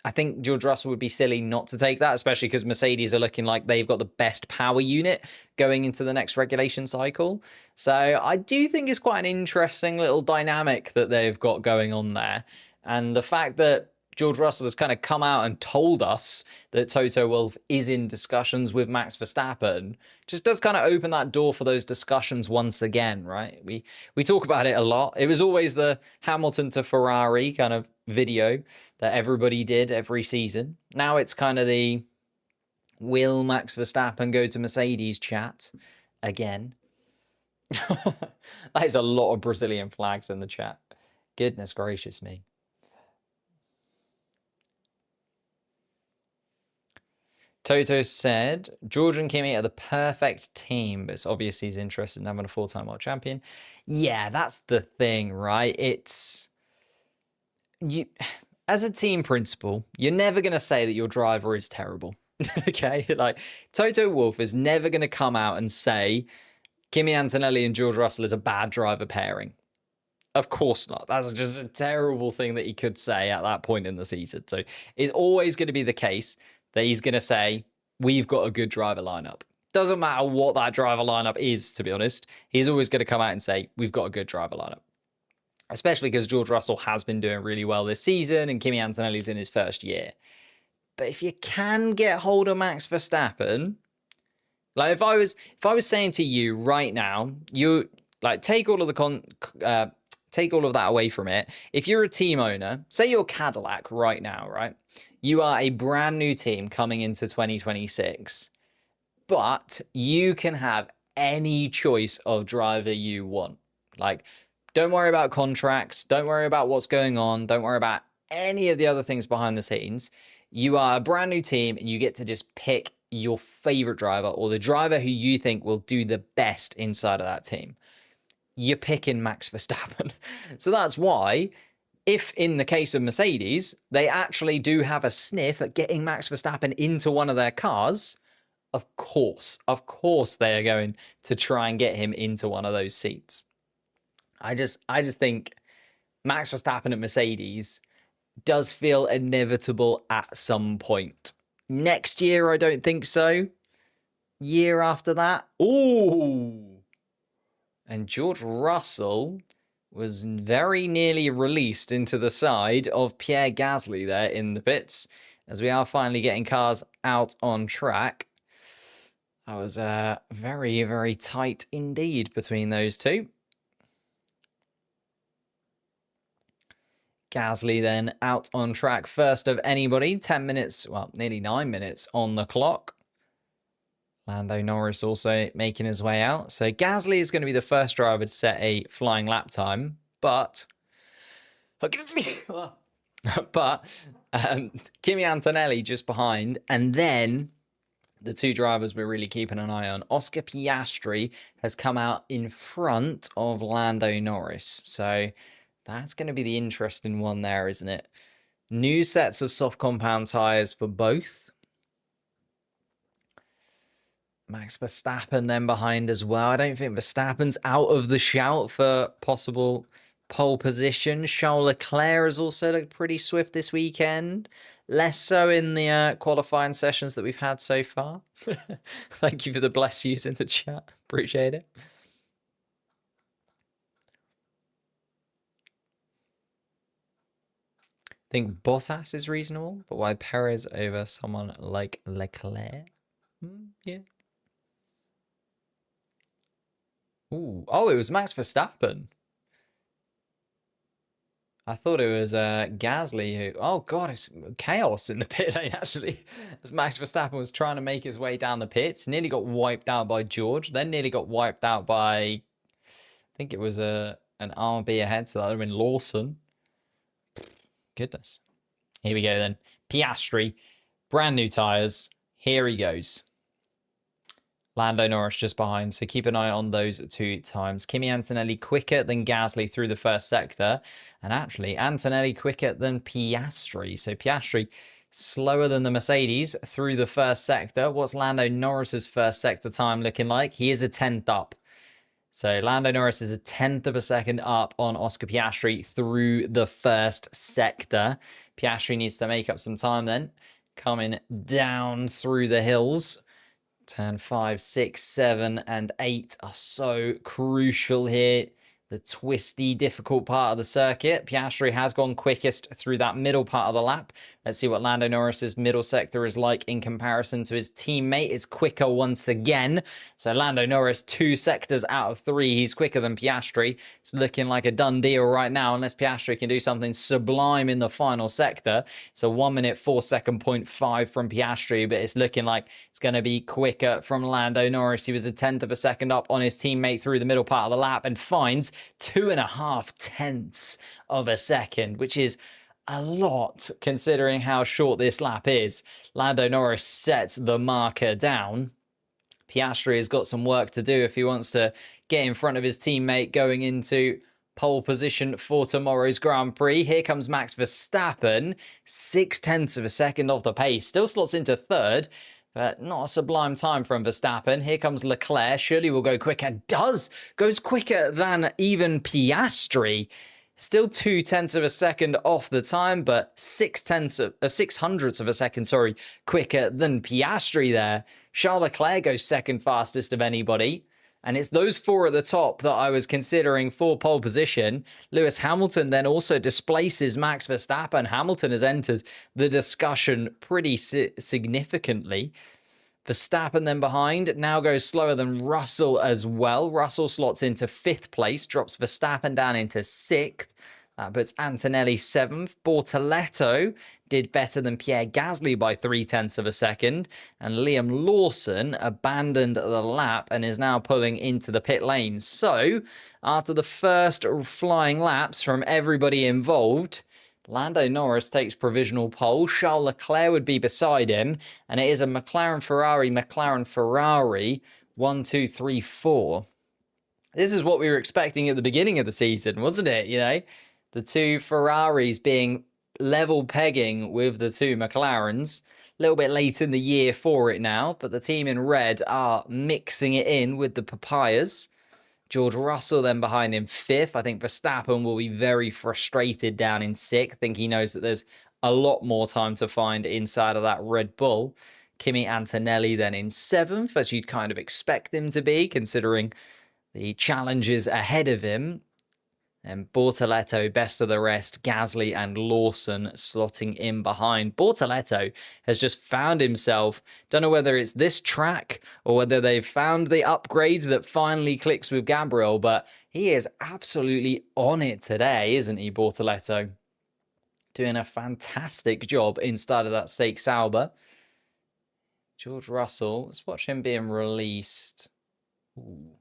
Speaker 1: I think George Russell would be silly not to take that, especially because Mercedes are looking like they've got the best power unit going into the next regulation cycle. So I do think it's quite an interesting little dynamic that they've got going on there. And the fact that George Russell has kind of come out and told us that Toto Wolff is in discussions with Max Verstappen just does kind of open that door for those discussions once again, right? We talk about it a lot. It was always the Hamilton to Ferrari kind of video that everybody did every season. Now it's kind of the will Max Verstappen go to Mercedes chat again. That is a lot of Brazilian flags in the chat. Goodness gracious me. Toto said, George and Kimi are the perfect team, but it's obvious he's interested in having a 4-time world champion. Yeah, that's the thing, right? It's you as a team principal, you're never going to say that your driver is terrible. Okay? Like, Toto Wolff is never going to come out and say Kimi Antonelli and George Russell is a bad driver pairing. Of course not. That's just a terrible thing that he could say at that point in the season. So it's always going to be the case that he's going to say, we've got a good driver lineup. Doesn't matter what that driver lineup is, to be honest. He's always going to come out and say, we've got a good driver lineup. Especially because George Russell has been doing really well this season and Kimi Antonelli's in his first year. But if you can get hold of Max Verstappen, like if I was saying to you right now, you like take all of the take all of that away from it. If you're a team owner, say you're Cadillac right now, right? You are a brand new team coming into 2026, but you can have any choice of driver you want. Like, don't worry about contracts. Don't worry about what's going on. Don't worry about any of the other things behind the scenes. You are a brand new team and you get to just pick your favorite driver or the driver who you think will do the best inside of that team. You're picking Max Verstappen. So that's why, if in the case of Mercedes, they actually do have a sniff at getting Max Verstappen into one of their cars, of course they are going to try and get him into one of those seats. I just think Max Verstappen at Mercedes does feel inevitable at some point. Next year, I don't think so. Year after that, ooh. And George Russell was very nearly released into the side of Pierre Gasly there in the pits, as we are finally getting cars out on track. That was very, very tight indeed between those two. Gasly then out on track first of anybody. 10 minutes, well, nearly 9 minutes on the clock. Lando Norris also making his way out. So Gasly is going to be the first driver to set a flying lap time, but Kimi Antonelli just behind, and then the two drivers we're really keeping an eye on. Oscar Piastri has come out in front of Lando Norris, so that's going to be the interesting one there, isn't it? New sets of soft compound tyres for both. Max Verstappen then behind as well. I don't think Verstappen's out of the shout for possible pole position. Charles Leclerc has also looked pretty swift this weekend. Less so in the qualifying sessions that we've had so far. Thank you for the bless yous in the chat. Appreciate it. I think Bottas is reasonable, but why Perez over someone like Leclerc? Yeah. Ooh. Oh, it was Max Verstappen. I thought it was Gasly who... Oh, God, it's chaos in the pit lane, actually. As Max Verstappen was trying to make his way down the pits. Nearly got wiped out by George. Then nearly got wiped out by... I think it was an RB ahead, so that would have been Lawson. Goodness. Here we go, then. Piastri. Brand new tyres. Here he goes. Lando Norris just behind, so keep an eye on those two times. Kimi Antonelli quicker than Gasly through the first sector, and actually Antonelli quicker than Piastri. So Piastri slower than the Mercedes through the first sector. What's Lando Norris's first sector time looking like? He is a 10th up. So Lando Norris is a 10th of a second up on Oscar Piastri through the first sector. Piastri needs to make up some time then, coming down through the hills. Turn 5, 6, 7, and 8 are so crucial here. The twisty, difficult part of the circuit. Piastri has gone quickest through that middle part of the lap. Let's see what Lando Norris's middle sector is like in comparison to his teammate. Is quicker once again. So Lando Norris, 2 sectors out of 3. He's quicker than Piastri. It's looking like a done deal right now, unless Piastri can do something sublime in the final sector. It's a 1 minute 4 second 0.5 from Piastri, but it's looking like it's going to be quicker from Lando Norris. He was a 10th of a second up on his teammate through the middle part of the lap and finds 2.5 tenths of a second, which is a lot considering how short this lap is. Lando Norris sets the marker down. Piastri has got some work to do if he wants to get in front of his teammate going into pole position for tomorrow's Grand Prix. Here comes Max Verstappen, 6 tenths of a second off the pace. Still slots into third, but not a sublime time from Verstappen. Here comes Leclerc. Surely will go quicker. Goes quicker than even Piastri. Still 2 tenths of a second off the time, but 6 hundredths of a second, quicker than Piastri there. Charles Leclerc goes second fastest of anybody. And it's those 4 at the top that I was considering for pole position. Lewis Hamilton then also displaces Max Verstappen. Hamilton has entered the discussion pretty significantly. Verstappen then behind, now goes slower than Russell as well. Russell slots into 5th place, drops Verstappen down into 6th. That puts Antonelli 7th. Bortoleto did better than Pierre Gasly by 3 tenths of a second. And Liam Lawson abandoned the lap and is now pulling into the pit lane. So, after the first flying laps from everybody involved, Lando Norris takes provisional pole. Charles Leclerc would be beside him. And it is a McLaren, Ferrari, 1, 2, 3, 4. This is what we were expecting at the beginning of the season, wasn't it? You know, the 2 Ferraris being level pegging with the 2 McLarens. A little bit late in the year for it now, but the team in red are mixing it in with the papayas. George Russell then behind him 5th. I think Verstappen will be very frustrated down in 6th. I think he knows that there's a lot more time to find inside of that Red Bull. Kimi Antonelli then in 7th, as you'd kind of expect him to be, considering the challenges ahead of him. And Bortoleto, best of the rest, Gasly and Lawson slotting in behind. Bortoleto has just found himself, don't know whether it's this track or whether they've found the upgrade that finally clicks with Gabriel, but he is absolutely on it today, isn't he, Bortoleto? Doing a fantastic job inside of that stake Sauber. George Russell. Let's watch him being released. Ooh.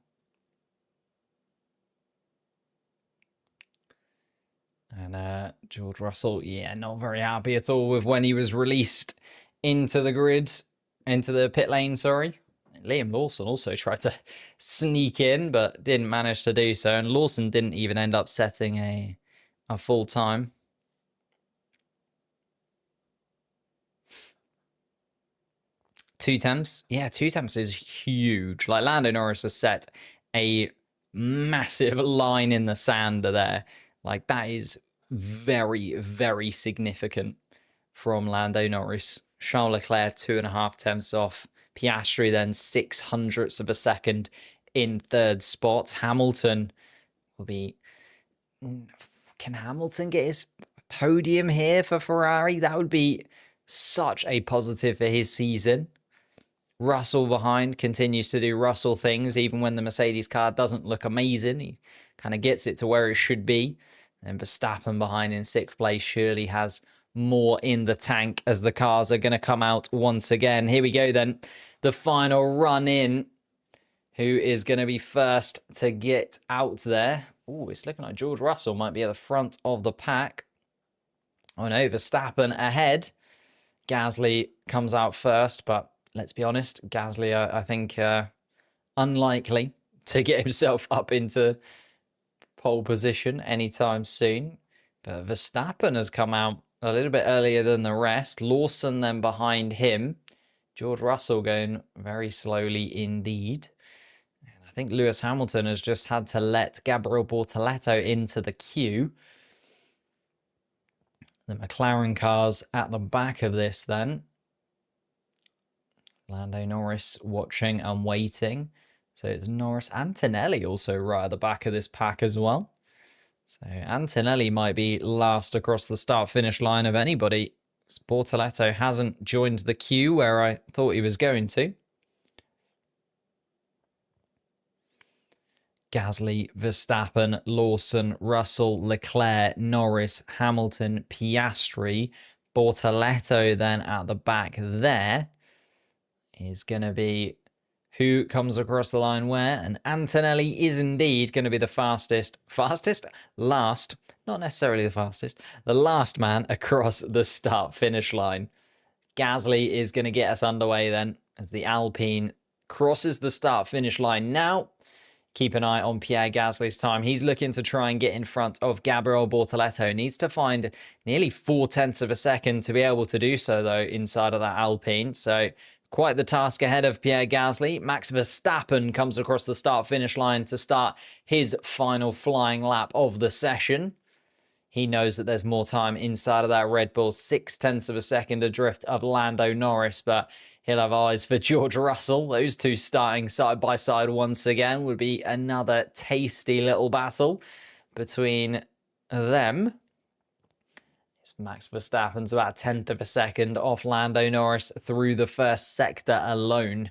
Speaker 1: And George Russell, yeah, not very happy at all with when he was released into the grid, into the pit lane, sorry. Liam Lawson also tried to sneak in, but didn't manage to do so. And Lawson didn't even end up setting a full time. Two temps. Yeah, two temps is huge. Like, Lando Norris has set a massive line in the sand there. Like, that is very, very significant from Lando Norris. Charles Leclerc, 2.5 temps off. Piastri then 0.06 of a second in third spot. Hamilton will be... Can Hamilton get his podium here for Ferrari? That would be such a positive for his season. Russell behind continues to do Russell things, even when the Mercedes car doesn't look amazing. He kind of gets it to where it should be. And Verstappen behind in 6th place surely has more in the tank as the cars are going to come out once again. Here we go then. The final run in. Who is going to be first to get out there? Oh, it's looking like George Russell might be at the front of the pack. Oh no, Verstappen ahead. Gasly comes out first, but let's be honest, Gasly, I think, unlikely to get himself up into pole position anytime soon. But Verstappen has come out a little bit earlier than the rest. Lawson then behind him. George Russell going very slowly indeed. And I think Lewis Hamilton has just had to let Gabriel Bortoleto into the queue. The McLaren cars at the back of this then. Lando Norris watching and waiting. So it's Norris. Antonelli also right at the back of this pack as well. So Antonelli might be last across the start-finish line of anybody. Bortoleto hasn't joined the queue where I thought he was going to. Gasly, Verstappen, Lawson, Russell, Leclerc, Norris, Hamilton, Piastri. Bortoleto then at the back there is going to be who comes across the line where. And Antonelli is indeed going to be the fastest? Last, not necessarily the fastest, the last man across the start-finish line. Gasly is going to get us underway then as the Alpine crosses the start-finish line now. Keep an eye on Pierre Gasly's time. He's looking to try and get in front of Gabriel Bortoleto. Needs to find nearly 0.4 of a second to be able to do so, though, inside of that Alpine. So quite the task ahead of Pierre Gasly. Max Verstappen comes across the start-finish line to start his final flying lap of the session. He knows that there's more time inside of that Red Bull. 0.6 of a second adrift of Lando Norris, but he'll have eyes for George Russell. Those two starting side by side once again would be another tasty little battle between them. Max Verstappen's about 1/10 of a second off Lando Norris through the first sector alone.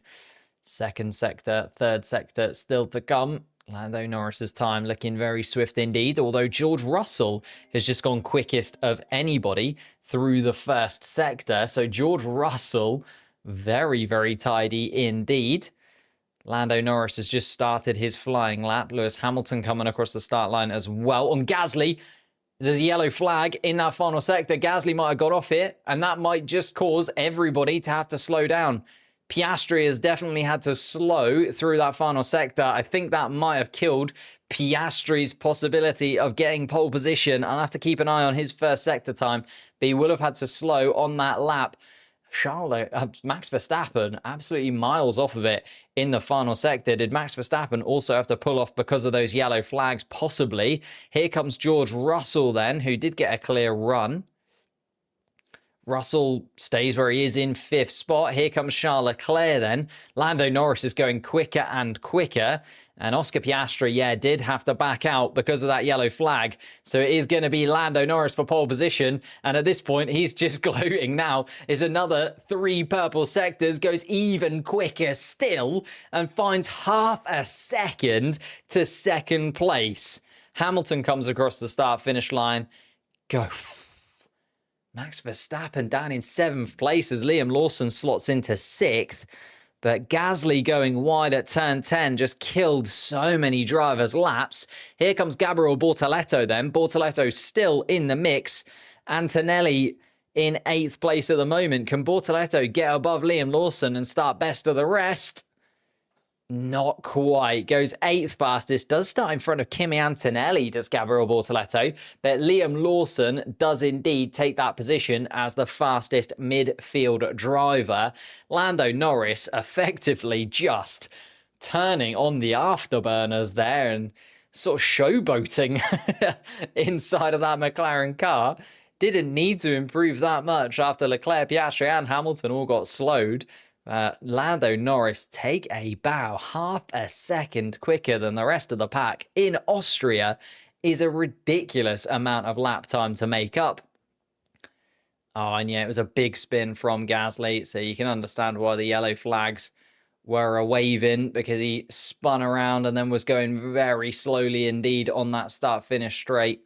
Speaker 1: Second sector, third sector still to come. Lando Norris's time looking very swift indeed, although George Russell has just gone quickest of anybody through the first sector. So George Russell, very, very tidy indeed. Lando Norris has just started his flying lap. Lewis Hamilton coming across the start line as well. On Gasly, there's a yellow flag in that final sector. Gasly might have got off here, and that might just cause everybody to have to slow down. Piastri has definitely had to slow through that final sector. I think that might have killed Piastri's possibility of getting pole position. I'll have to keep an eye on his first sector time, but he will have had to slow on that lap. Max Verstappen absolutely miles off of it in the final sector. Did Max Verstappen also have to pull off because of those yellow flags? Possibly. Here comes George Russell then, who did get a clear run. Russell stays where he is in 5th spot. Here comes Charles Leclerc then. Lando Norris is going quicker and quicker. And Oscar Piastri, yeah, did have to back out because of that yellow flag. So it is going to be Lando Norris for pole position. And at this point, he's just gloating now. Is another 3 purple sectors, goes even quicker still, and finds half a second to second place. Hamilton comes across the start-finish line. Go. Max Verstappen down in 7th place as Liam Lawson slots into 6th. But Gasly going wide at turn 10 just killed so many drivers' laps. Here comes Gabriel Bortoleto then. Bortoleto still in the mix. Antonelli in 8th place at the moment. Can Bortoleto get above Liam Lawson and start best of the rest? Not quite. Goes 8th fastest. Does start in front of Kimi Antonelli, does Gabriel Bortoleto. But Liam Lawson does indeed take that position as the fastest midfield driver. Lando Norris effectively just turning on the afterburners there and sort of showboating inside of that McLaren car. Didn't need to improve that much after Leclerc, Piastri and Hamilton all got slowed. Lando Norris take a bow half a second quicker than the rest of the pack in Austria is a ridiculous amount of lap time to make up. Oh, and yeah, it was a big spin from Gasly, so you can understand why the yellow flags were a waving, because he spun around and then was going very slowly indeed on that start-finish straight.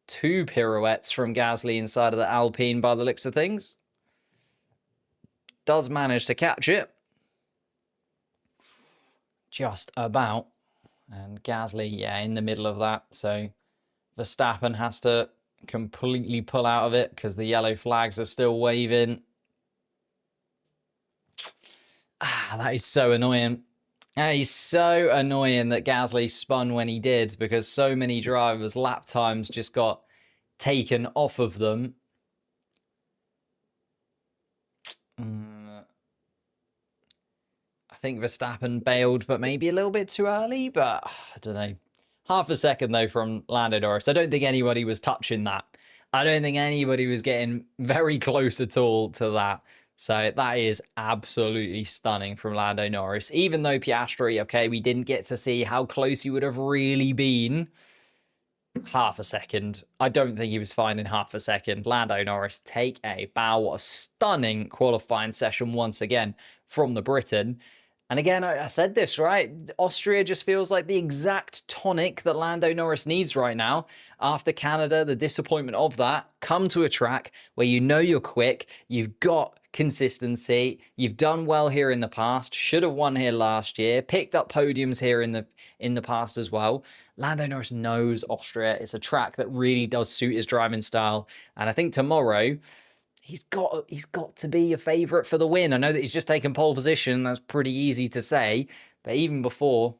Speaker 1: 2 pirouettes from Gasly inside of the Alpine by the looks of things. Does manage to catch it. Just about. And Gasly, yeah, in the middle of that. So Verstappen has to completely pull out of it because the yellow flags are still waving. That is so annoying. That is so annoying that Gasly spun when he did, because so many drivers' lap times just got taken off of them. I think Verstappen bailed, but maybe a little bit too early, but I don't know. Half a second, though, from Lando Norris. I don't think anybody was touching that. I don't think anybody was getting very close at all to that. So that is absolutely stunning from Lando Norris. Even though Piastri, okay, we didn't get to see how close he would have really been. Half a second. I don't think he was fine in half a second. Lando Norris take a bow. What a stunning qualifying session once again from the Briton. And again, I said this, right? Austria just feels like the exact tonic that Lando Norris needs right now. After Canada, the disappointment of that, come to a track where you know you're quick, you've got consistency, you've done well here in the past, should have won here last year, picked up podiums here in the past as well. Lando Norris knows Austria. It's a track that really does suit his driving style. And I think tomorrow, he's got to be a favourite for the win. I know that he's just taken pole position. That's pretty easy to say. But even before,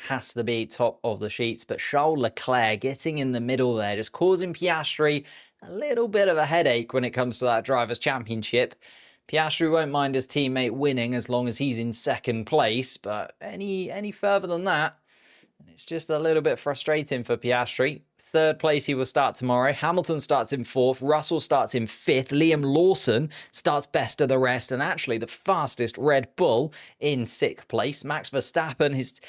Speaker 1: has to be top of the sheets. But Charles Leclerc getting in the middle there, just causing Piastri a little bit of a headache when it comes to that Drivers' Championship. Piastri won't mind his teammate winning as long as he's in 2nd place. But any further than that, it's just a little bit frustrating for Piastri. 3rd place he will start tomorrow. Hamilton starts in 4th. Russell starts in 5th. Liam Lawson starts best of the rest, and actually the fastest Red Bull in 6th place. Max Verstappen, his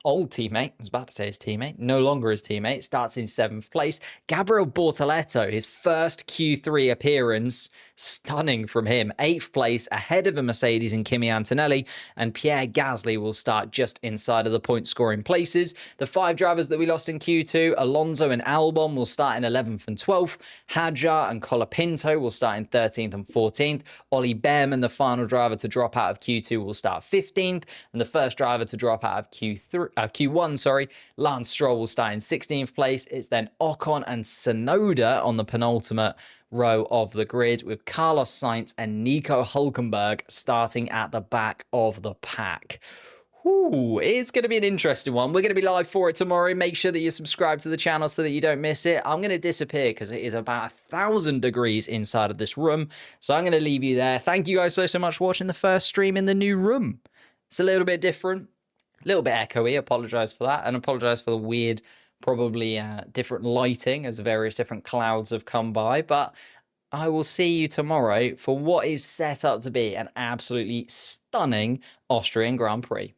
Speaker 1: old teammate, I was about to say his teammate, no longer his teammate, starts in 7th place. Gabriel Bortoleto, his first Q3 appearance, stunning from him. 8th place, ahead of a Mercedes and Kimi Antonelli, and Pierre Gasly will start just inside of the point scoring places. The 5 drivers that we lost in Q2, Alonso and Albon will start in 11th and 12th. Hadjar and Colapinto will start in 13th and 14th. Ollie Behrman, the final driver to drop out of Q2, will start 15th. And the first driver to drop out of Q1, Lance Stroll will start in 16th place. It's then Ocon and Tsunoda on the penultimate row of the grid, with Carlos Sainz and Nico Hülkenberg starting at the back of the pack. Ooh, it's going to be an interesting one. We're going to be live for it tomorrow. Make sure that you subscribe to the channel so that you don't miss it. I'm going to disappear because it is about 1,000 degrees inside of this room. So I'm going to leave you there. Thank you guys so much for watching the first stream in the new room. It's a little bit different, a little bit echoey. Apologize for that, and apologize for the weird, probably different lighting as various different clouds have come by. But I will see you tomorrow for what is set up to be an absolutely stunning Austrian Grand Prix.